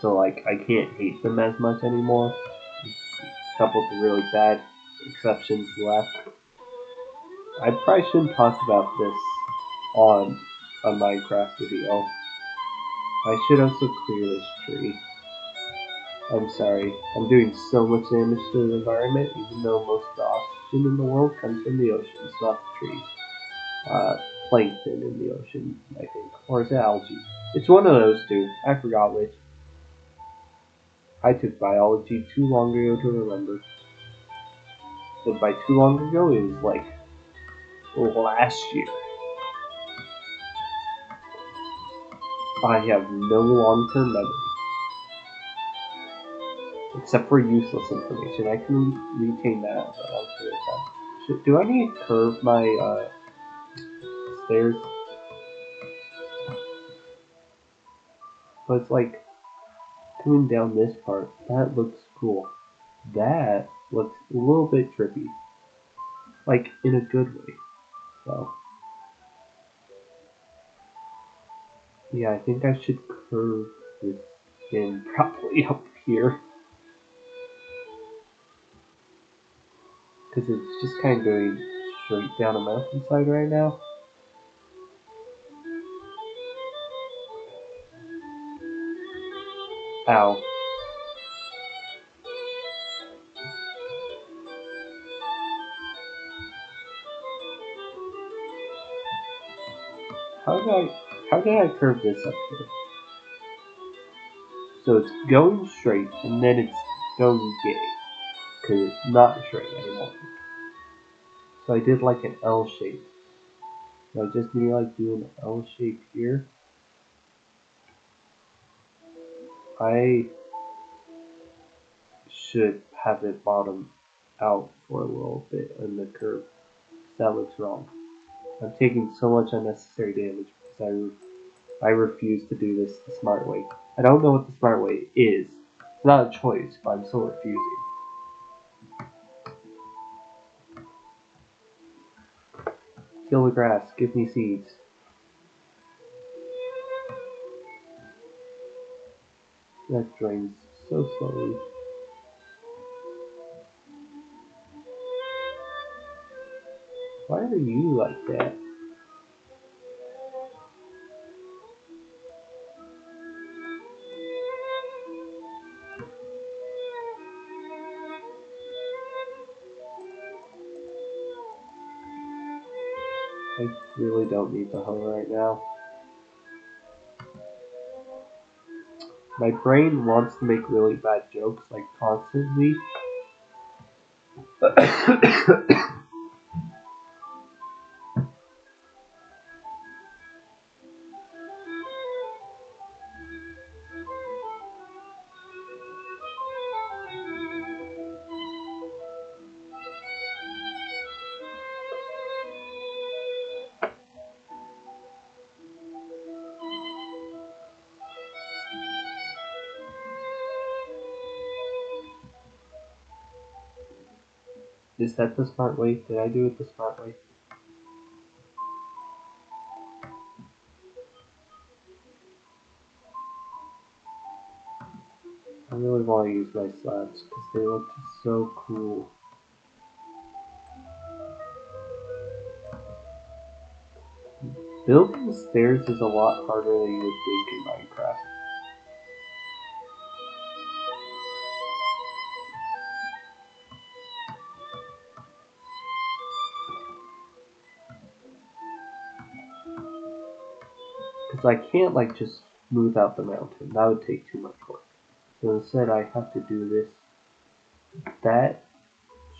So like I can't hate them as much anymore. A couple of the really bad exceptions left. I probably shouldn't talk about this on a Minecraft video. I should also clear this tree. I'm sorry. I'm doing so much damage to the environment, even though most of the oxygen in the world comes from the oceans, not the trees. Plankton in the ocean, I think. Or is it algae? It's one of those two. I forgot which. I took biology too long ago to remember. And by too long ago, it was like last year. I have no long-term memory. Except for useless information. I can retain that for a long period of time. Do I need to curve my stairs? But it's like coming down this part. That looks cool. That looks a little bit trippy. Like in a good way. So yeah, I think I should curve this in probably up here. because it's just kind of going straight down a mountainside right now. Ow. How did I curve this up here? So it's going straight and then it's going gay. Because it's not straight anymore. So I did like an L shape. So I just need to like do an L shape here. I should have it bottom out for a little bit in the curve. That looks wrong. I'm taking so much unnecessary damage because I refuse to do this the smart way. I don't know what the smart way is. It's not a choice, but I'm still refusing. Kill the grass, give me seeds. That drains so slowly. Why are you like that? I really don't need the hoe right now. My brain wants to make really bad jokes, like constantly. Is that the smart way? Did I do it the smart way? I really want to use my slabs because they look so cool. Building stairs is a lot harder than you would think in Minecraft. Because I can't like just smooth out the mountain. That would take too much work. So instead I have to do this. That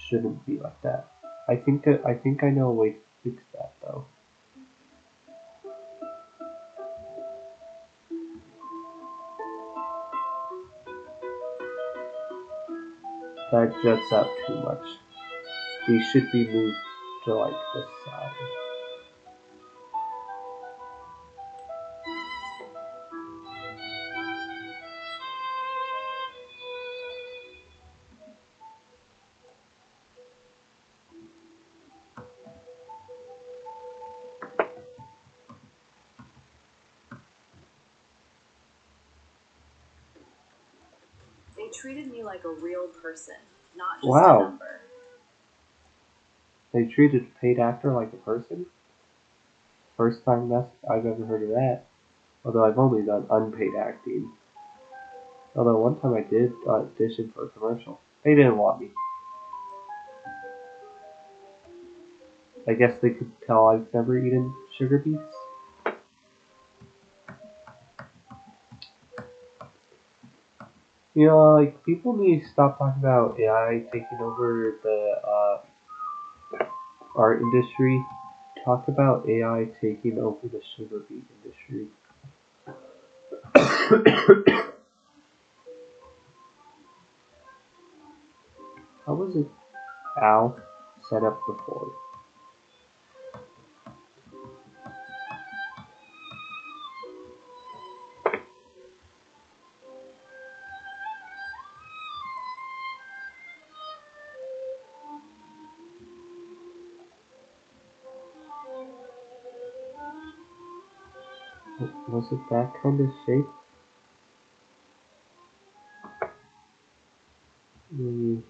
shouldn't be like that. I think I know a way to fix that though. That juts out too much. These should be moved to like this side. They treated me like a real person, not just Wow. a number. They treated a paid actor like a person? First time I've ever heard of that. Although I've only done unpaid acting. Although one time I did audition for a commercial. They didn't want me. I guess they could tell I've never eaten sugar beets. You know, like, people need to stop talking about AI taking over the art industry. Talk about AI taking over the sugar beet industry. How was it Al set up before? Was it that kind of shape? Maybe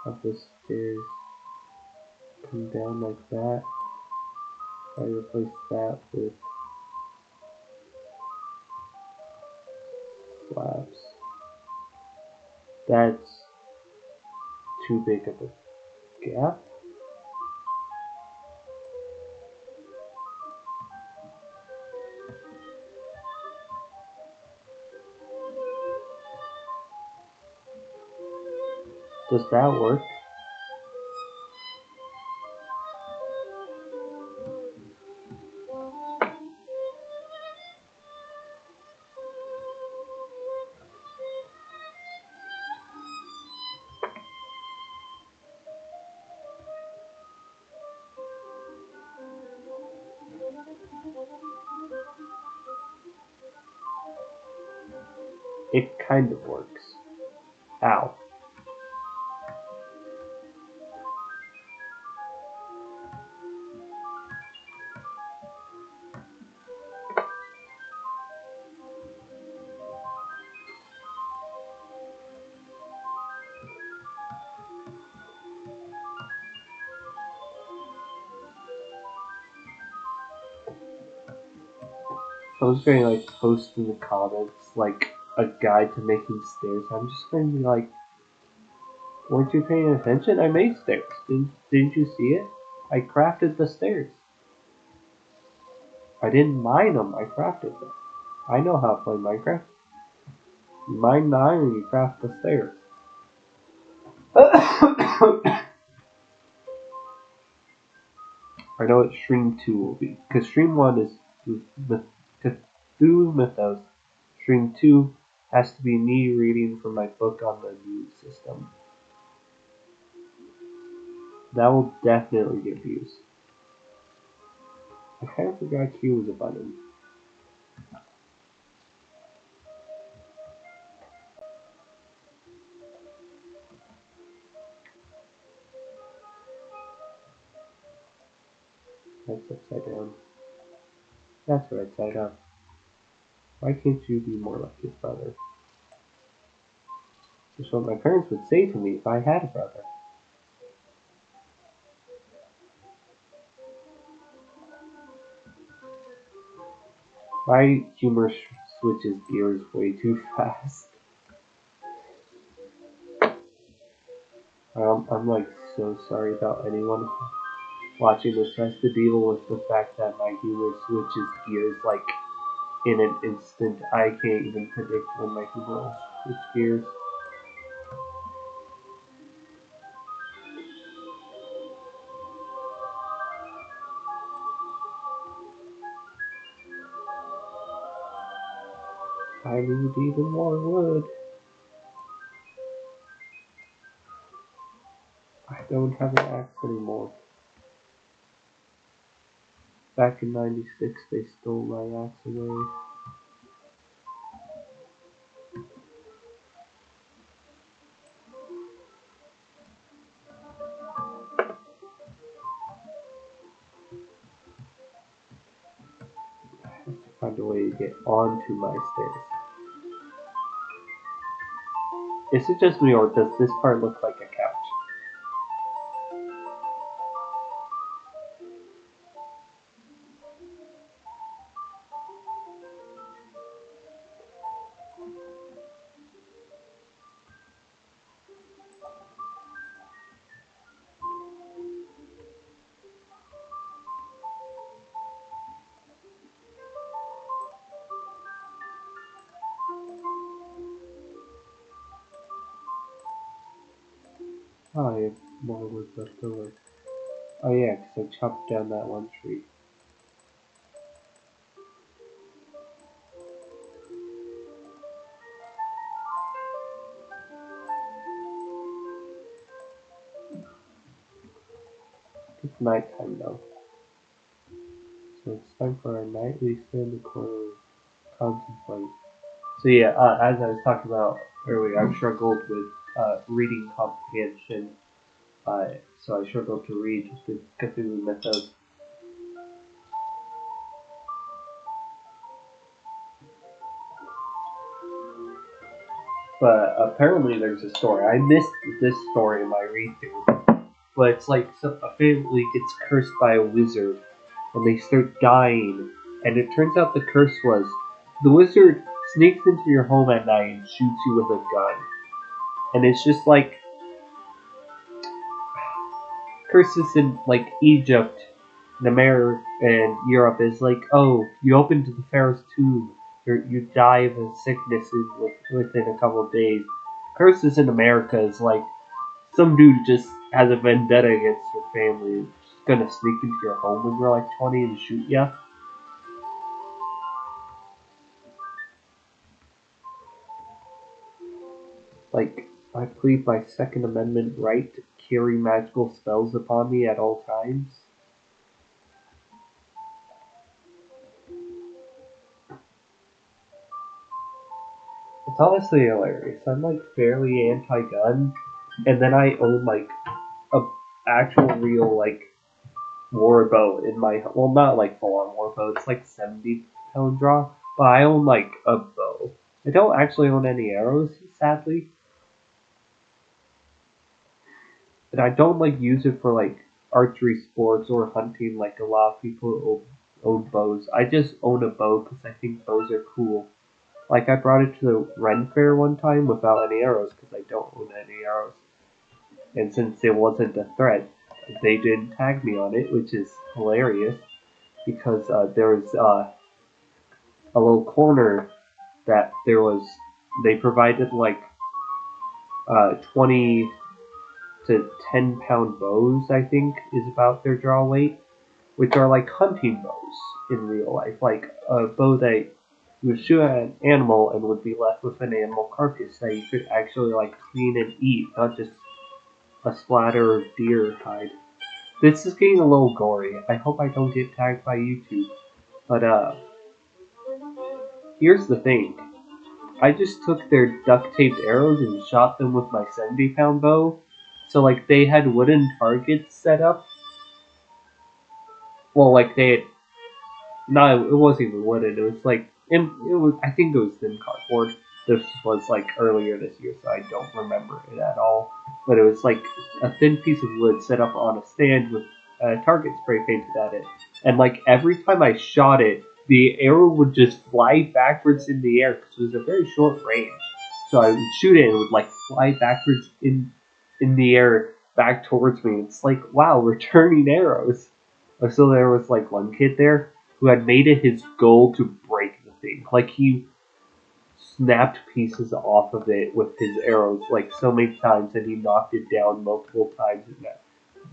have this come down like that. I replace that with slabs. That's too big of a gap. Does that work? It kind of works. Ow. I was going to like post in the comments like a guide to making stairs. I'm just going to be like, weren't you paying attention? I made stairs. Didn't you see it? I crafted the stairs. I didn't mine them. I crafted them. I know how to play Minecraft. You mine the iron, you craft the stairs. I know what Stream 2 will be, because Stream 1 is Cthulhu Mythos. Stream 2 has to be me reading from my book on the new system. That will definitely get views. I kind of forgot Q was a button. That's upside down. That's right side up. Why can't you be more like your brother? That's what my parents would say to me if I had a brother. My humor switches gears way too fast. I'm like so sorry about anyone watching this has to deal with the fact that my humor switches gears like in an instant. I can't even predict when my humor will switch gears. I need even more wood. I don't have an axe anymore. Back in '96, they stole my axe away. I have to find a way to get onto my stairs. Is it just me, or does this part look like a couch? Oh, I have more wood left over. Oh yeah, because I chopped down that one tree. It's nighttime now. So it's time for our nightly sit in the corner contemplate. So yeah, as I was talking about earlier, I've struggled with reading comprehension. So I struggled to read the Cthulhu Mythos. But apparently there's a story. I missed this story in my read through. but it's like a family gets cursed by a wizard, and they start dying. And it turns out the curse was the wizard sneaks into your home at night and shoots you with a gun. And it's just like curses in like Egypt and America and Europe is like, oh, you open to the Pharaoh's tomb, you die of a sickness within a couple of days. Curses in America is like some dude just has a vendetta against your family, just gonna sneak into your home when you're like 20 and shoot ya. Like, I plead my Second Amendment right to carry magical spells upon me at all times. It's honestly hilarious. I'm like fairly anti-gun, and then I own like a actual real like war bow in my, well, not like full-on war bow. It's like 70-pound draw, but I own like a bow. I don't actually own any arrows, sadly, and I don't like use it for like archery sports or hunting like a lot of people own bows. I just own a bow because I think bows are cool. Like, I brought it to the Ren Fair one time without any arrows because I don't own any arrows. And since it wasn't a threat, they didn't tag me on it, which is hilarious because there was a little corner that they provided like 20 to 10-pound bows, I think, is about their draw weight, which are like hunting bows in real life. Like a bow that you would shoot at an animal and would be left with an animal carcass that you could actually like clean and eat, not just a splatter of deer hide. This is getting a little gory. I hope I don't get tagged by YouTube. But here's the thing. I just took their duct taped arrows and shot them with my 70-pound bow. So like they had wooden targets set up. Well, like they had, no, it wasn't even wooden. It was like it was. I think it was thin cardboard. This was like earlier this year, so I don't remember it at all. But it was like a thin piece of wood set up on a stand with a target spray painted at it. And like every time I shot it, the arrow would just fly backwards in the air because it was a very short range. So I would shoot it and it would like fly backwards in the air back towards me. It's like, wow, returning arrows. So there was like one kid there who had made it his goal to break the thing. Like he snapped pieces off of it with his arrows like so many times, and he knocked it down multiple times.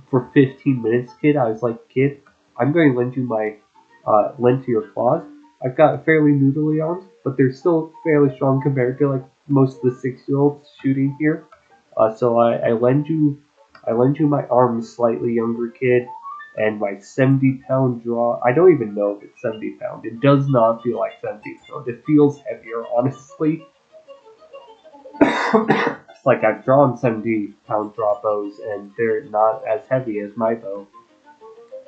For 15 minutes, kid, I was like, kid, I'm going to lend you my lend to your claws. I've got fairly noodly arms, but they're still fairly strong compared to like most of the 6-year-olds shooting here. So I lend you my arms, slightly younger kid, and my 70-pound draw. I don't even know if it's 70 pound. It does not feel like 70 pound. It feels heavier, honestly. It's like I've drawn 70-pound draw bows, and they're not as heavy as my bow.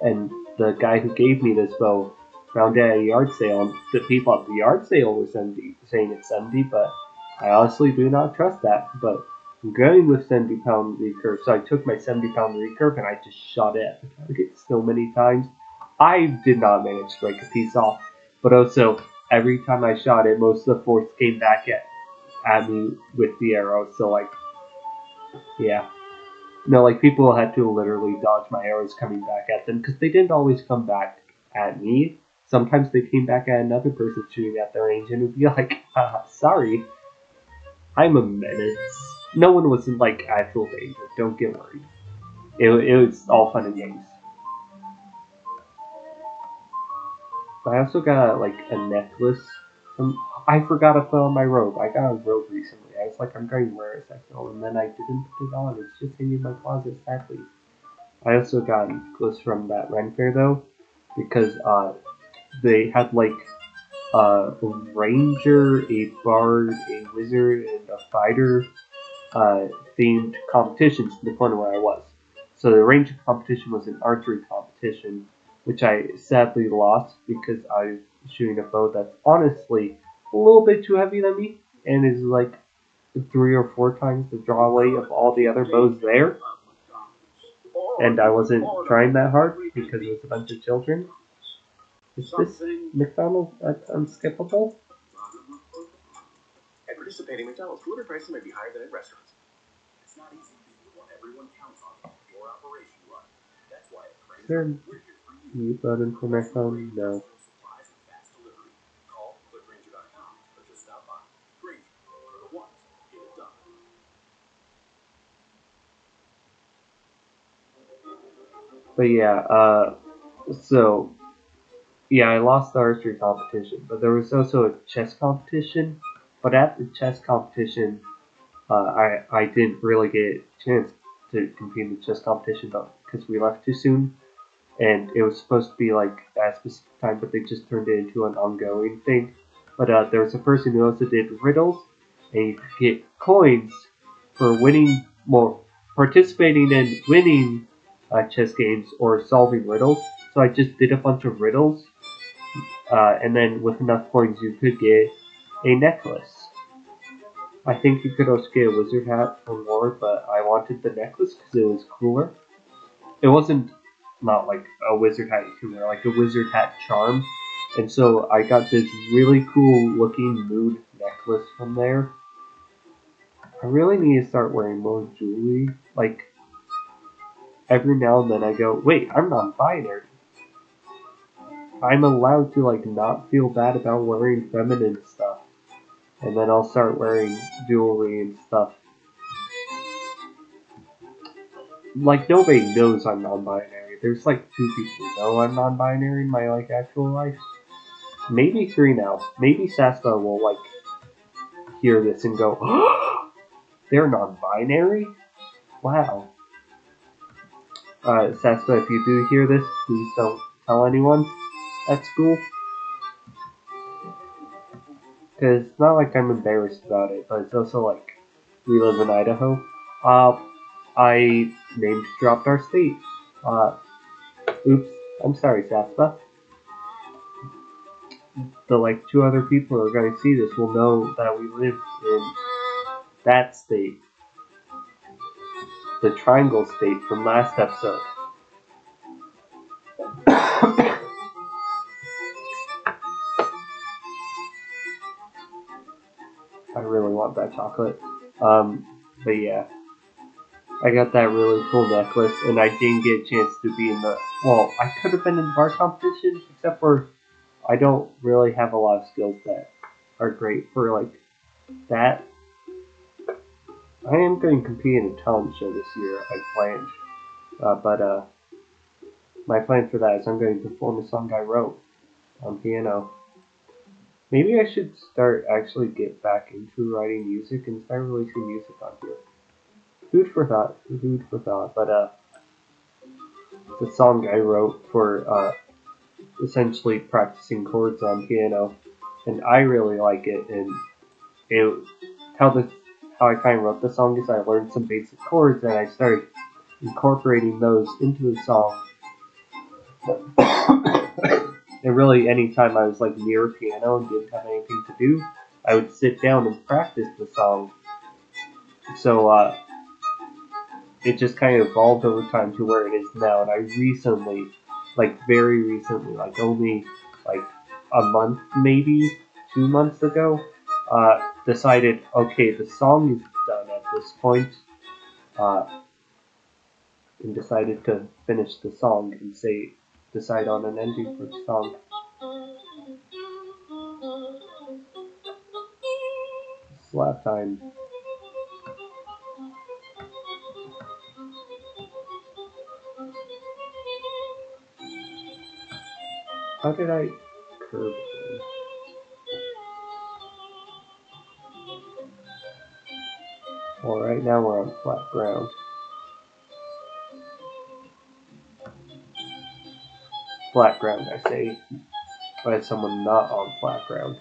And the guy who gave me this bow found it at a yard sale, and the people at the yard sale were saying it's 70, but I honestly do not trust that. But I'm going with 70-pound recurve, so I took my 70-pound recurve and I just shot it at the target so many times. I did not manage to break a piece off, but also every time I shot it, most of the force came back at me with the arrow. So like, yeah. No, like people had to literally dodge my arrows coming back at them because they didn't always come back at me. Sometimes they came back at another person shooting at their range, and it would be like, sorry, I'm a menace. No one was in like actual danger. Don't get worried. It was all fun and games. I also got like a necklace. I forgot to put on my robe. I got a robe recently. I was like, I'm going to wear it second, and then I didn't put it on. It's just hanging in my closet, sadly. I also got a necklace from that Ren Fair though, because they had like a ranger, a bard, a wizard, and a fighter themed competitions in the corner where I was. So the ranger competition was an archery competition, which I sadly lost because I was shooting a bow that's honestly a little bit too heavy than me, and is like 3 or 4 times the draw weight of all the other bows there. and I wasn't trying that hard because it was a bunch of children. Is this McDonald's unskippable? At participating McDonald's, delivery prices may be higher than at restaurants. It's not easy being the one everyone counts on for your operation run. That's why at Is there Grainger, a we're here for you. mute button for my phone? No. Supplies and fast delivery. Call clickgrainger.com or just stop by. Grainger, for the ones who get it done. But yeah, so yeah, I lost the archery competition, but there was also a chess competition. But at the chess competition, I didn't really get a chance to compete in the chess competition because we left too soon, and it was supposed to be like at a specific time, but they just turned it into an ongoing thing. But there was a person who also did riddles, and you could get coins for winning, more participating in winning chess games or solving riddles. So I just did a bunch of riddles, and then with enough coins, you could get a necklace. I think you could also get a wizard hat for more, but I wanted the necklace because it was cooler. It wasn't not like a wizard hat you can wear, like a wizard hat charm. And so I got this really cool looking mood necklace from there. I really need to start wearing more jewelry. Like, every now and then I go, wait, I'm non-binary. I'm allowed to, like, not feel bad about wearing feminine stuff. And then I'll start wearing jewelry and stuff. Like, nobody knows I'm non-binary. There's, like, 2 people who know I'm non-binary in my, like, actual life. Maybe 3 now. Maybe Saspa will, like, hear this and go, oh, they're non-binary? Wow. Saspa, if you do hear this, please don't tell anyone at school. Because it's not like I'm embarrassed about it, but it's also like, we live in Idaho. I name-dropped our state. Oops, I'm sorry, Saspa. The, like, 2 other people who are going to see this will know that we live in that state. The Triangle State from last episode. I really want that chocolate. But yeah. I got that really cool necklace, and I didn't get a chance to be in the... Well, I could have been in the bar competition, except for I don't really have a lot of skills that are great for, like, that. I am going to compete in a talent show this year, I planned. But my plan for that is I'm going to perform a song I wrote on piano. Maybe I should actually get back into writing music and start releasing music on here. Food for thought. But the song I wrote for essentially practicing chords on piano, and I really like it. And how I kind of wrote the song is I learned some basic chords and I started incorporating those into the song. And really, anytime I was like near a piano and didn't have anything to do, I would sit down and practice the song. So it just kind of evolved over time to where it is now. And I recently, like very recently, like only like a month, maybe 2 months ago, decided, okay, the song is done at this point, and decided to finish the song and decide on an ending for the song. Slap time. How did I curve it? Well, right now we're on flat ground. Flat ground, I say, by someone not on flat ground.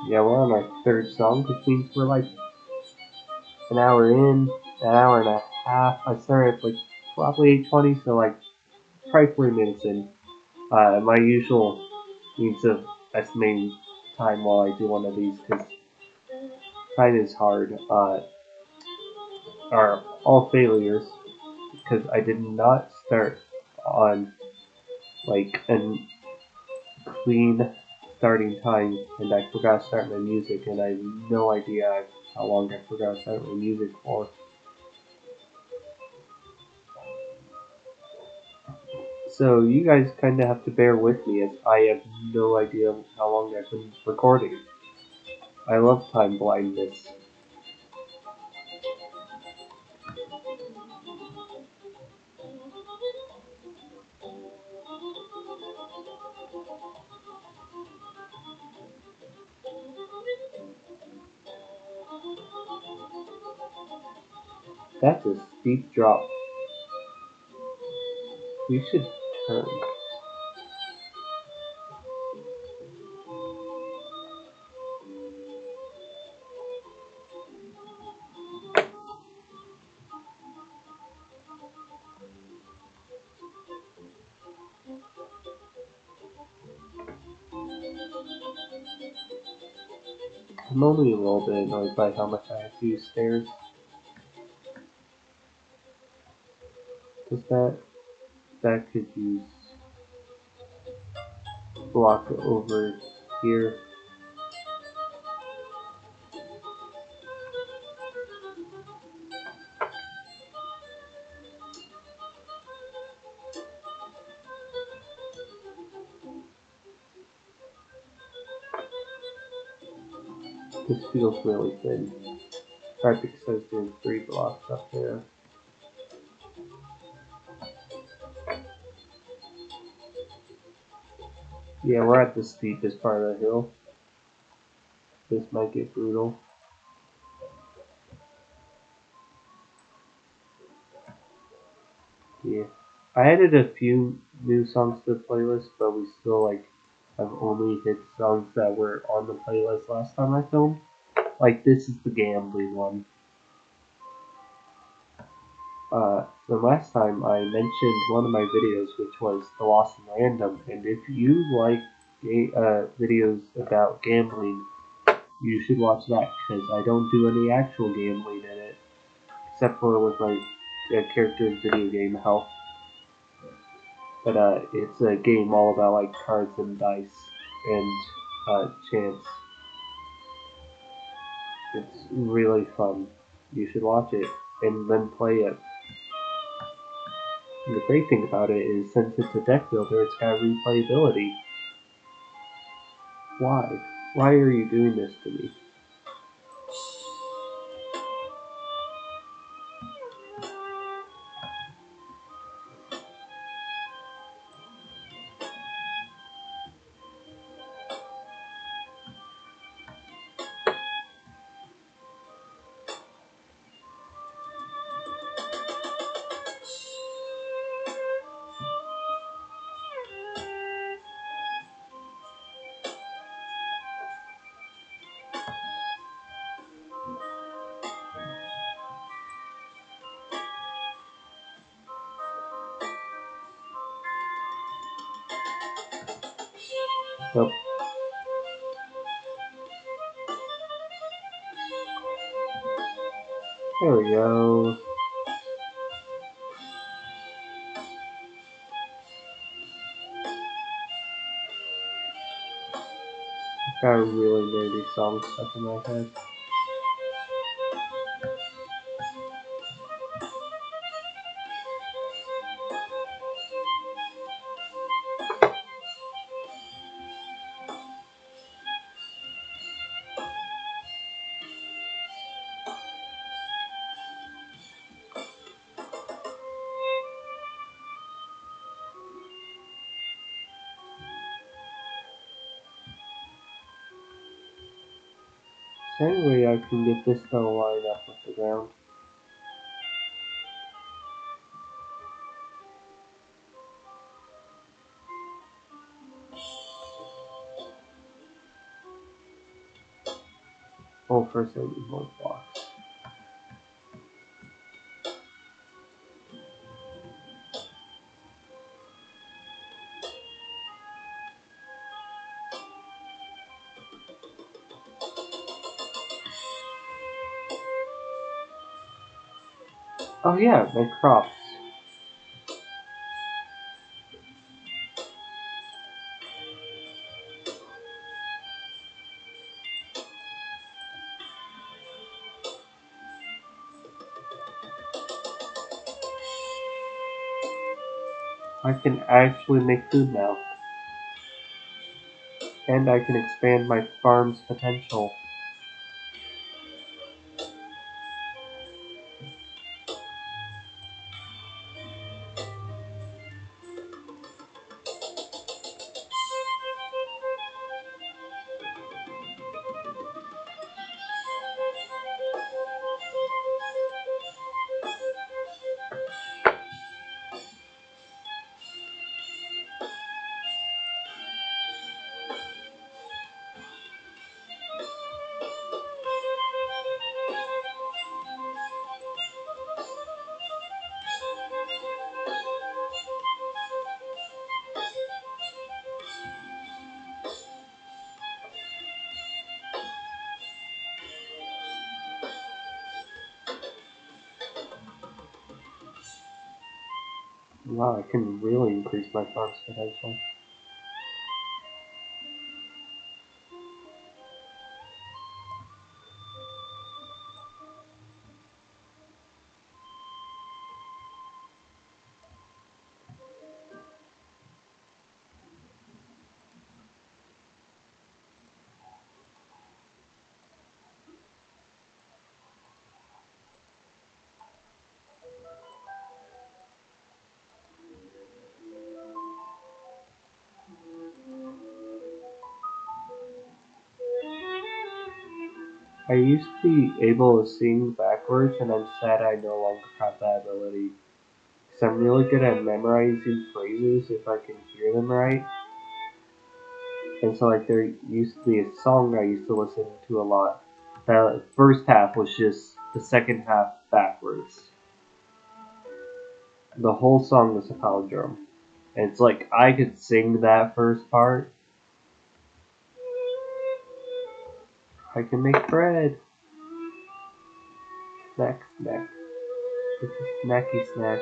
Yeah, we're on our 3rd song, which means we're like an hour in, an hour and a half. I started like probably 8:20, so like probably 40 minutes in. My usual means of estimating time while I do one of these, because time is hard, are all failures, because I did not start on like a clean starting time, and I forgot to start my music, and I have no idea how long I forgot to start my music for. So you guys kind of have to bear with me, as I have no idea how long I've been recording. I love time blindness. That's a steep drop. We should turn. I'm only a little bit annoyed by how much I have to use stairs. Because that could use block over here. This feels really thin. Right, because I was doing 3 blocks up there. Yeah, we're at the steepest part of the hill. This might get brutal. Yeah. I added a few new songs to the playlist, but we still like have only hit songs that were on the playlist last time I filmed. Like this is the gambling one. The last time I mentioned one of my videos, which was The Lost and Random, and if you like videos about gambling, you should watch that, because I don't do any actual gambling in it, except for with my character's video game health. But it's a game all about like cards and dice and chance. It's really fun. You should watch it and then play it. And the great thing about it is, since it's a deck builder, it's got replayability. Why? Why are you doing this to me? Nope. There we go. I've got a really nerdy song stuck in my head. Is there any way I can get this to line up with the ground? Oh, first I need more blocks. Oh yeah, my crops. I can actually make food now. And I can expand my farm's potential. Wow, I can really increase my farm's potential. I used to be able to sing backwards, and I'm sad I no longer have that ability. Because I'm really good at memorizing phrases if I can hear them right. And so, like, there used to be a song I used to listen to a lot. The first half was just the second half backwards. The whole song was a palindrome. And it's like, I could sing that first part. I can make bread. Snack, snack. It's a snacky snack.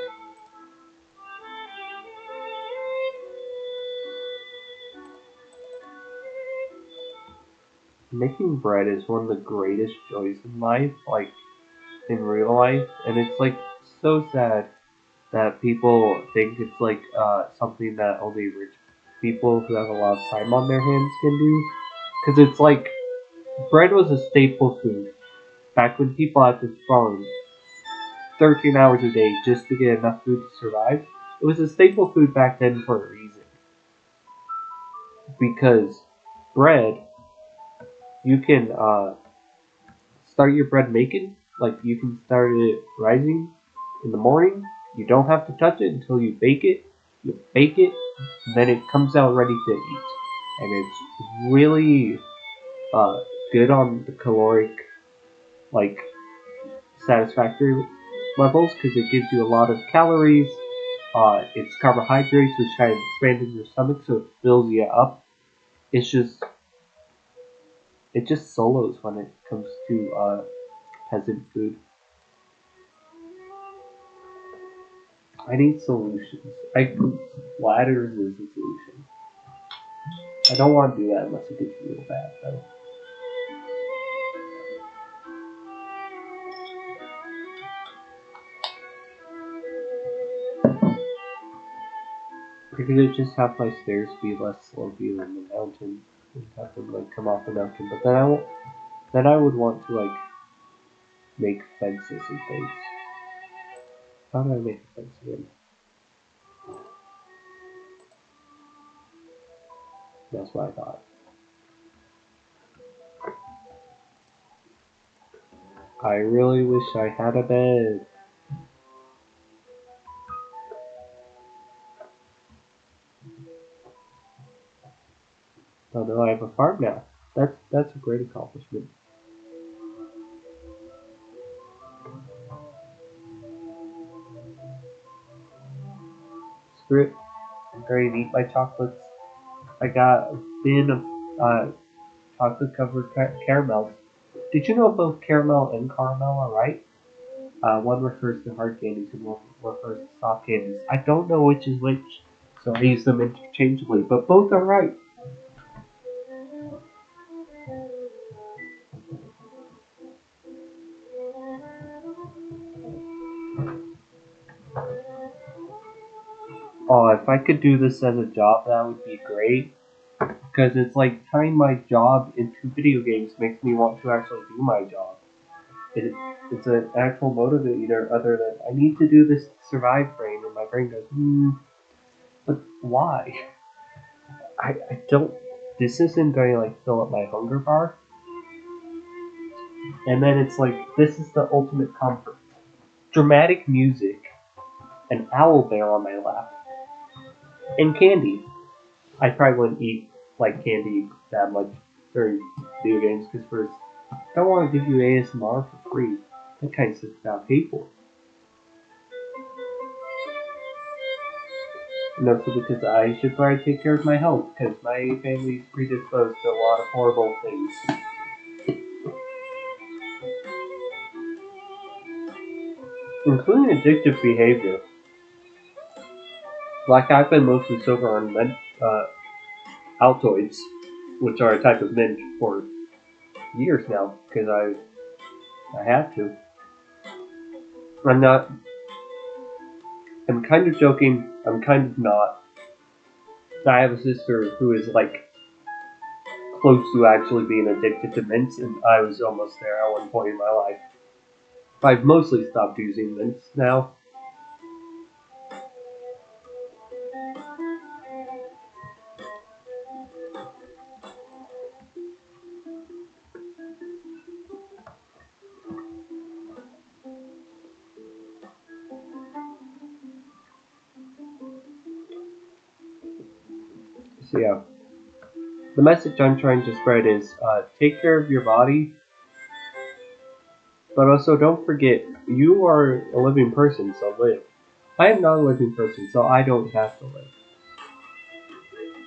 Making bread is one of the greatest joys in life, like in real life, and it's like so sad that people think it's like something that only rich people who have a lot of time on their hands can do. Because it's like bread was a staple food back when people had to farm 13 hours a day just to get enough food to survive. It was a staple food back then for a reason. Because bread, you can start your bread making. Like you can start it rising in the morning. You don't have to touch it until you bake it. You bake it, and then it comes out ready to eat. And it's really good on the caloric, like satisfactory levels because it gives you a lot of calories. It's carbohydrates which kind of expand in your stomach, so it fills you up. It's just it just solos when it comes to peasant food. I need solutions. Ladders is a solution. I don't want to do that unless it gets real bad, though. I could just have my stairs be less slopey than the mountain and have them like come off the mountain. But then I won't. Then I would want to like make fences and things. How do I make a fence again? That's what I thought. I really wish I had a bed. Oh no, I have a farm now. That's a great accomplishment. Screw it. I'm going to eat my chocolates. I got a bin of chocolate covered caramels. Did you know both caramel and caramel are right? One refers to hard candies and one refers to soft candies. I don't know which is which, so I use them interchangeably, but both are right. Oh, if I could do this as a job, that would be great. Because it's like tying my job into video games makes me want to actually do my job. It's an actual motivator other than I need to do this to survive brain, and my brain goes, but why? I don't. This isn't going to like fill up my hunger bar. And then it's like, this is the ultimate comfort. Dramatic music, an owl bear on my lap, and candy. I probably wouldn't eat like candy that much during video games because first, I don't want to give you ASMR for free. That kind of stuff's about paid for. And also because I should probably take care of my health because my family's predisposed to a lot of horrible things. Including addictive behavior. Like I've been mostly sober on Altoids, which are a type of mint for years now because I have to. I'm not. I'm kind of joking. I'm kind of not. I have a sister who is like close to actually being addicted to mints, and I was almost there at one point in my life. I've mostly stopped using mints now. So yeah, the message I'm trying to spread is take care of your body, but also don't forget you are a living person, so live. I am not a living person, so I don't have to live.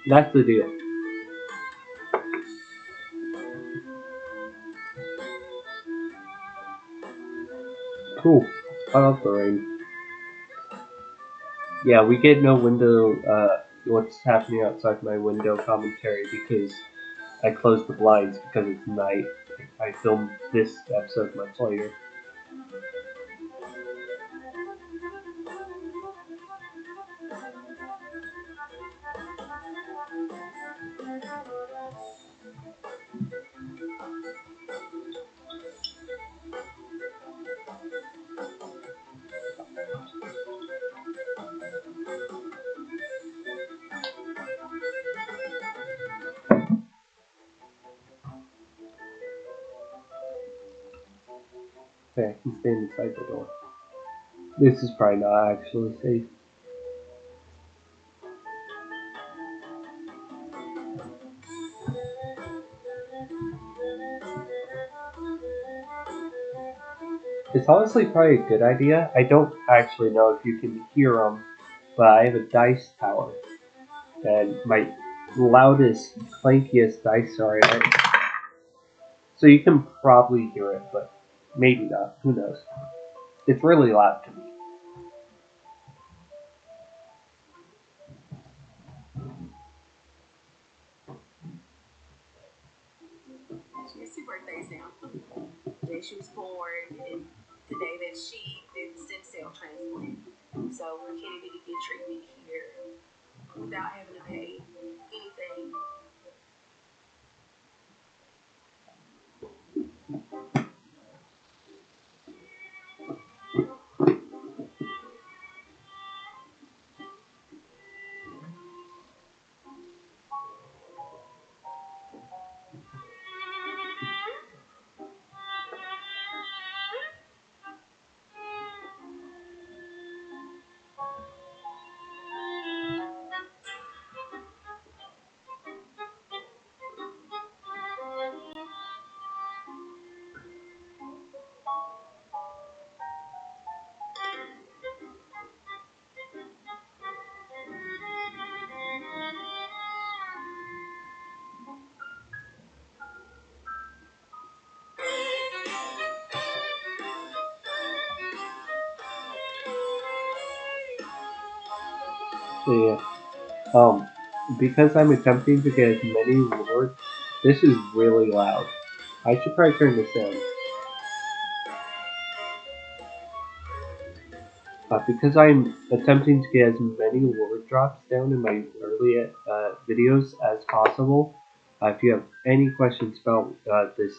That's the deal. Cool. I love the rain. Yeah, we get no window, what's happening outside my window commentary because I closed the blinds because it's night. I filmed this episode much later. Okay, I can stand inside the door. This is probably not actually safe. It's honestly probably a good idea. I don't actually know if you can hear them, but I have a dice tower. And my loudest, clankiest dice are in it. So you can probably hear it, but maybe not. Who knows? It's really loud to me. She has 2 birthdays now. The day she was born and the day that she did the stem cell transplant. So Kenny needed to get treatment here without having to pay anything. So yeah, because I'm attempting to get as many rewards, this is really loud. I should probably turn this down. Because I'm attempting to get as many word drops down in my early videos as possible, if you have any questions about this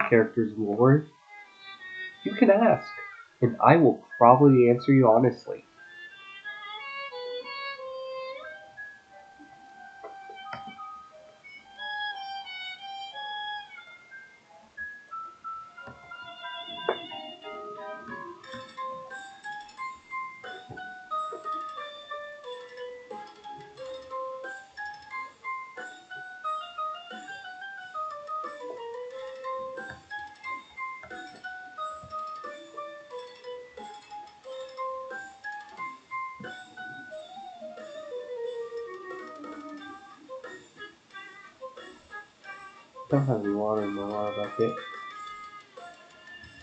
character's lore, you can ask, and I will probably answer you honestly. Don't have any water in my water bucket.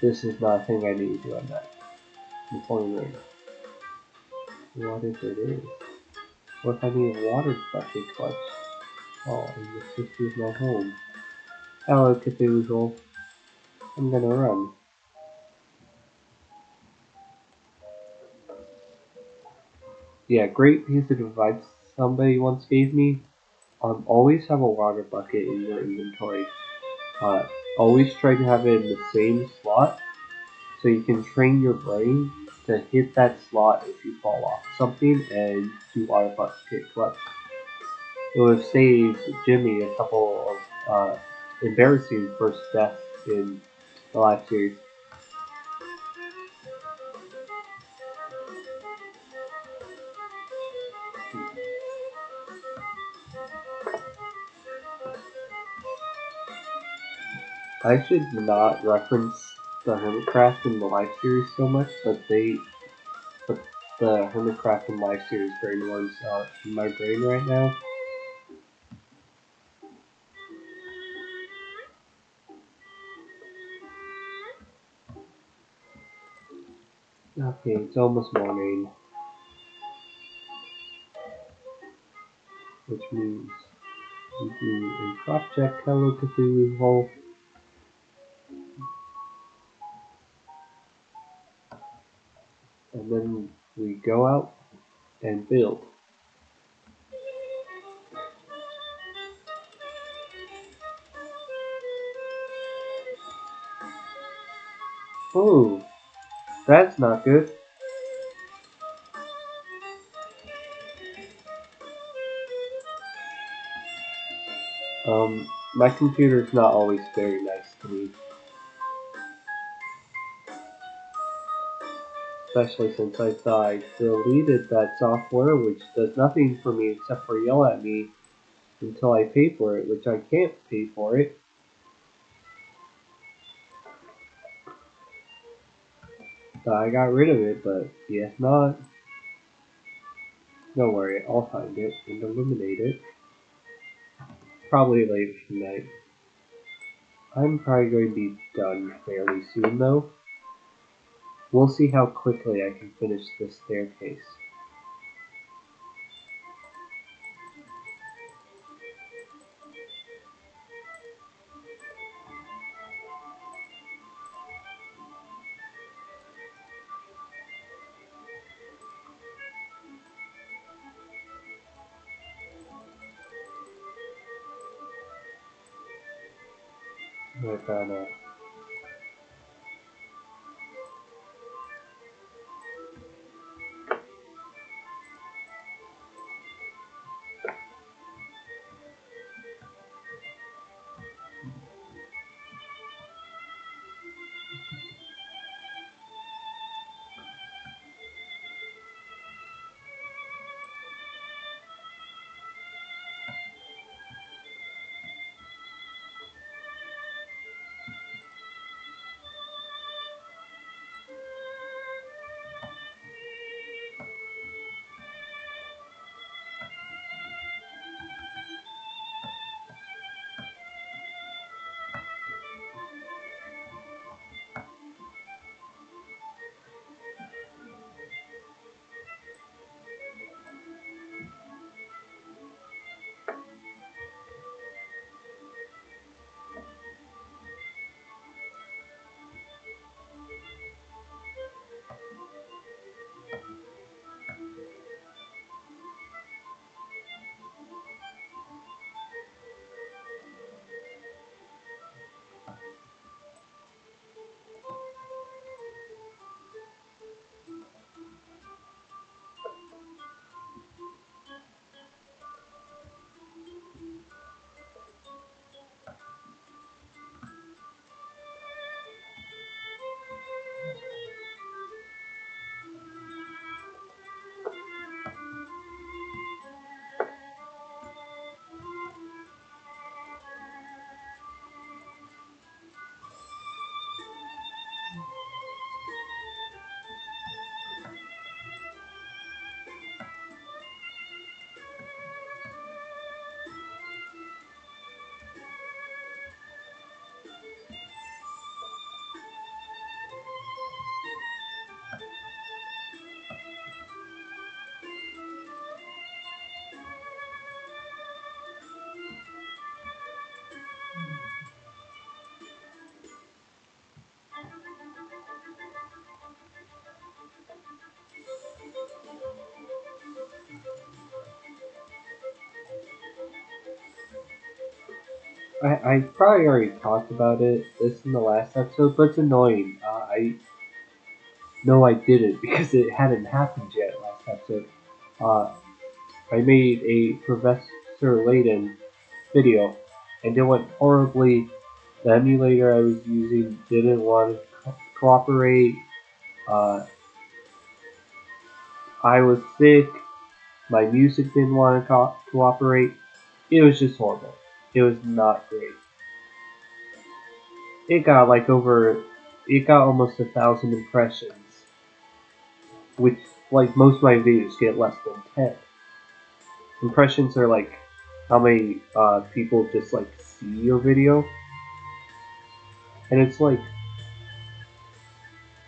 This is not a thing I need to do on that. I'm telling you right now. What if it is? What if I need a water bucket clutch? Oh, and the city is my home. Hello, Cthulhu. I'm gonna run. Yeah, great piece of advice somebody once gave me. Always have a water bucket in your inventory. Uh, always try to have it in the same slot so you can train your brain to hit that slot if you fall off something and do water bucket clutch. It would have saved Jimmy a couple of embarrassing first deaths in the live series. I should not reference the Hermitcraft in the live series so much, but the Hermitcraft in live series brain worms are in my brain right now. Okay, it's almost morning, which means we do a crop check. Hello, Cthulhu Hole. And then we go out and build. Oh, that's not good. My computer's not always very nice to me. Especially since I thought I deleted that software, which does nothing for me except for yell at me until I pay for it, which I can't pay for it. So I got rid of it, but yes not. Don't worry, I'll find it and eliminate it. Probably later tonight. I'm probably going to be done fairly soon though. We'll see how quickly I can finish this staircase. I found out. I probably already talked about this in the last episode, but it's annoying. No, I didn't because it hadn't happened yet last episode. Uh, I made a Professor Layton video, and it went horribly. The emulator I was using didn't want to cooperate. Uh, I was sick. My music didn't want to cooperate. It was just horrible. It was not great. It got it got almost 1,000 impressions, which like most of my videos get less than 10. Impressions are like how many people just like see your video, and it's like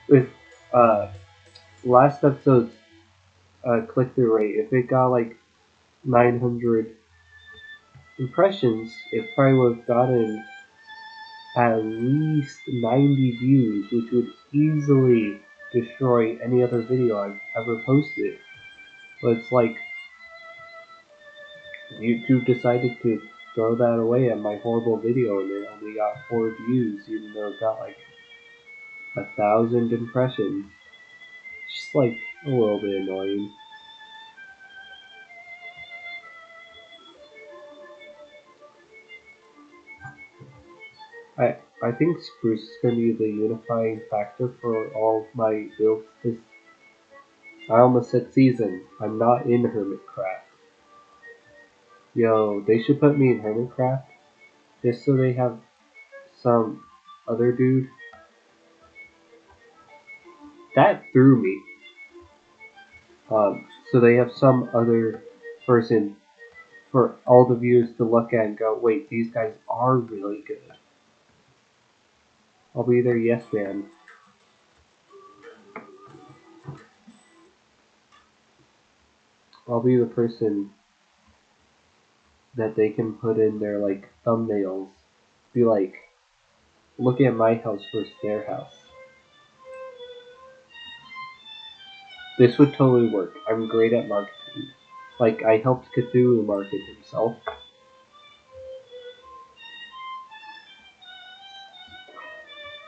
with uh, last episode's click-through rate, if it got like 900 impressions, it probably would have gotten at least 90 views, which would easily destroy any other video I've ever posted. But it's like YouTube decided to throw that away at my horrible video, and it only got 4 views, even though it got like 1,000 impressions. It's just like a little bit annoying. I think Spruce is going to be the unifying factor for all of my builds this. I almost said season. I'm not in Hermitcraft. Yo, they should put me in Hermitcraft just so they have some other dude. That threw me. So they have some other person for all the viewers to look at and go, wait, these guys are really good. I'll be their yes man. I'll be the person that they can put in their like thumbnails. Be like, look at my house versus their house. This would totally work. I'm great at marketing. Like, I helped Cthulhu market himself.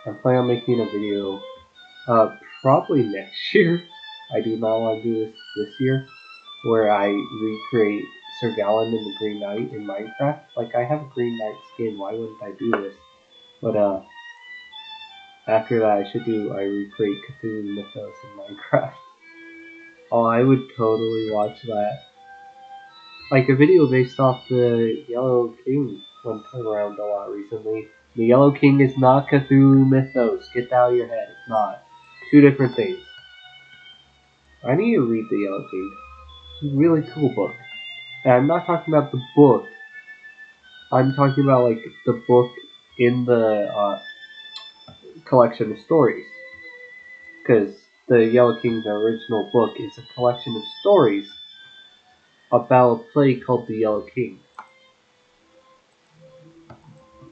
I'm planning on making a video, probably next year. I do not want to do this year, where I recreate Sir Gallen and the Green Knight in Minecraft. Like, I have a Green Knight skin, why wouldn't I do this? But, after that I recreate Cthulhu Mythos in Minecraft. Oh, I would totally watch that. Like, a video based off the Yellow King went around a lot recently. The Yellow King is not Cthulhu Mythos. Get that out of your head. It's not. Two different things. I need to read The Yellow King. It's a really cool book. And I'm not talking about the book. I'm talking about, like, the book in the collection of stories. Because the Yellow King's original book is a collection of stories about a play called The Yellow King.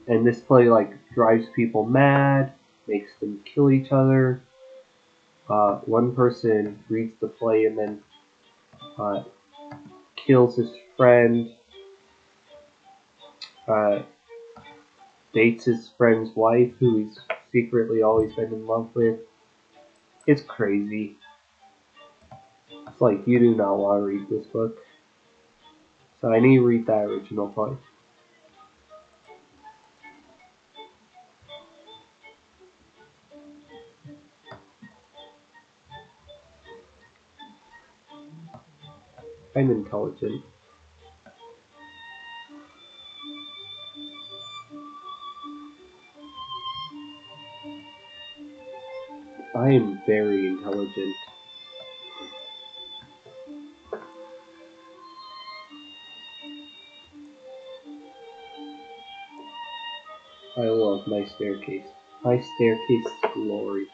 And this play, like, drives people mad, makes them kill each other. One person reads the play and then kills his friend, dates his friend's wife, who he's secretly always been in love with. It's crazy. It's like, you do not want to read this book. So I need to read that original play. I'm intelligent. I am very intelligent. I love my staircase. My staircase is glory.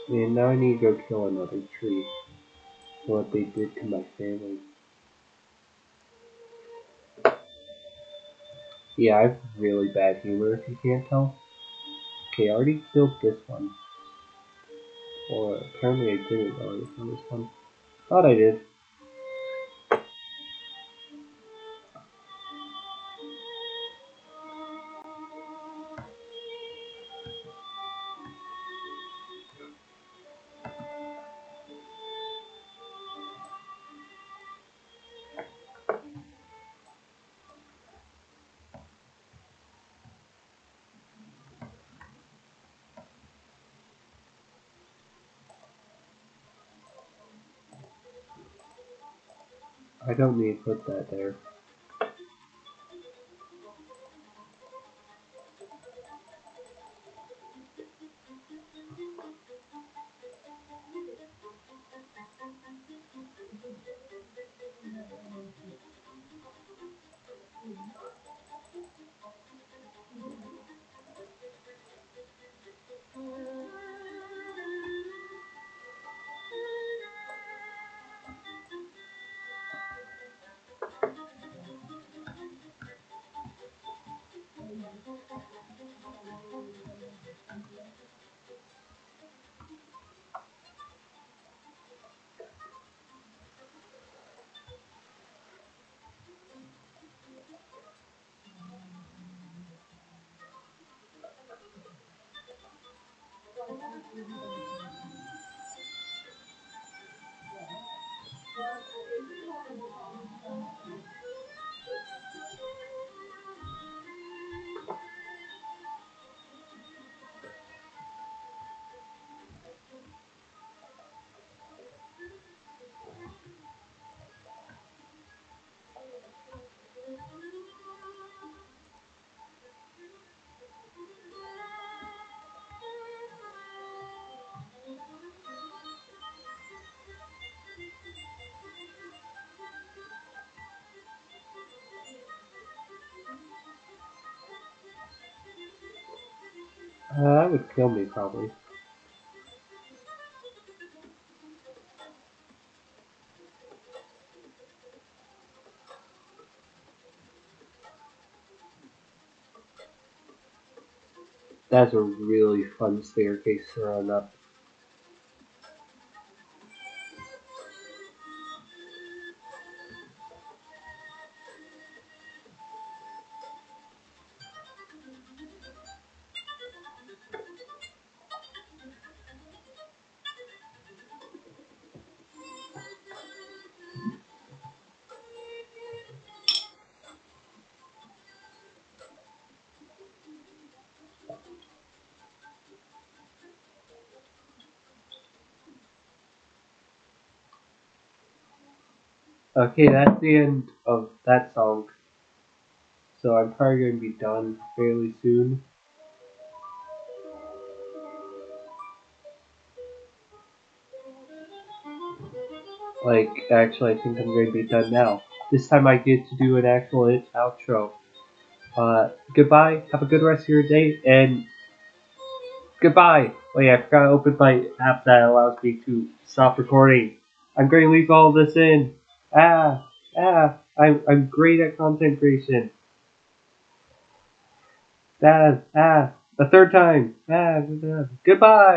And now I need to go kill another tree. What they did to my family. Yeah, I have really bad humor if you can't tell. Okay, I already killed this one. Or apparently I didn't already kill this one. Thought I did. I don't need to put that there. That would kill me, probably. That's a really fun staircase to run up. Okay, that's the end of that song. So I'm probably going to be done fairly soon. Like, actually, I think I'm going to be done now. This time I get to do an actual outro. Goodbye, have a good rest of your day, and goodbye! Wait, I forgot to open my app that allows me to stop recording. I'm going to leave all this in. I'm great at content creation. The third time. Goodbye!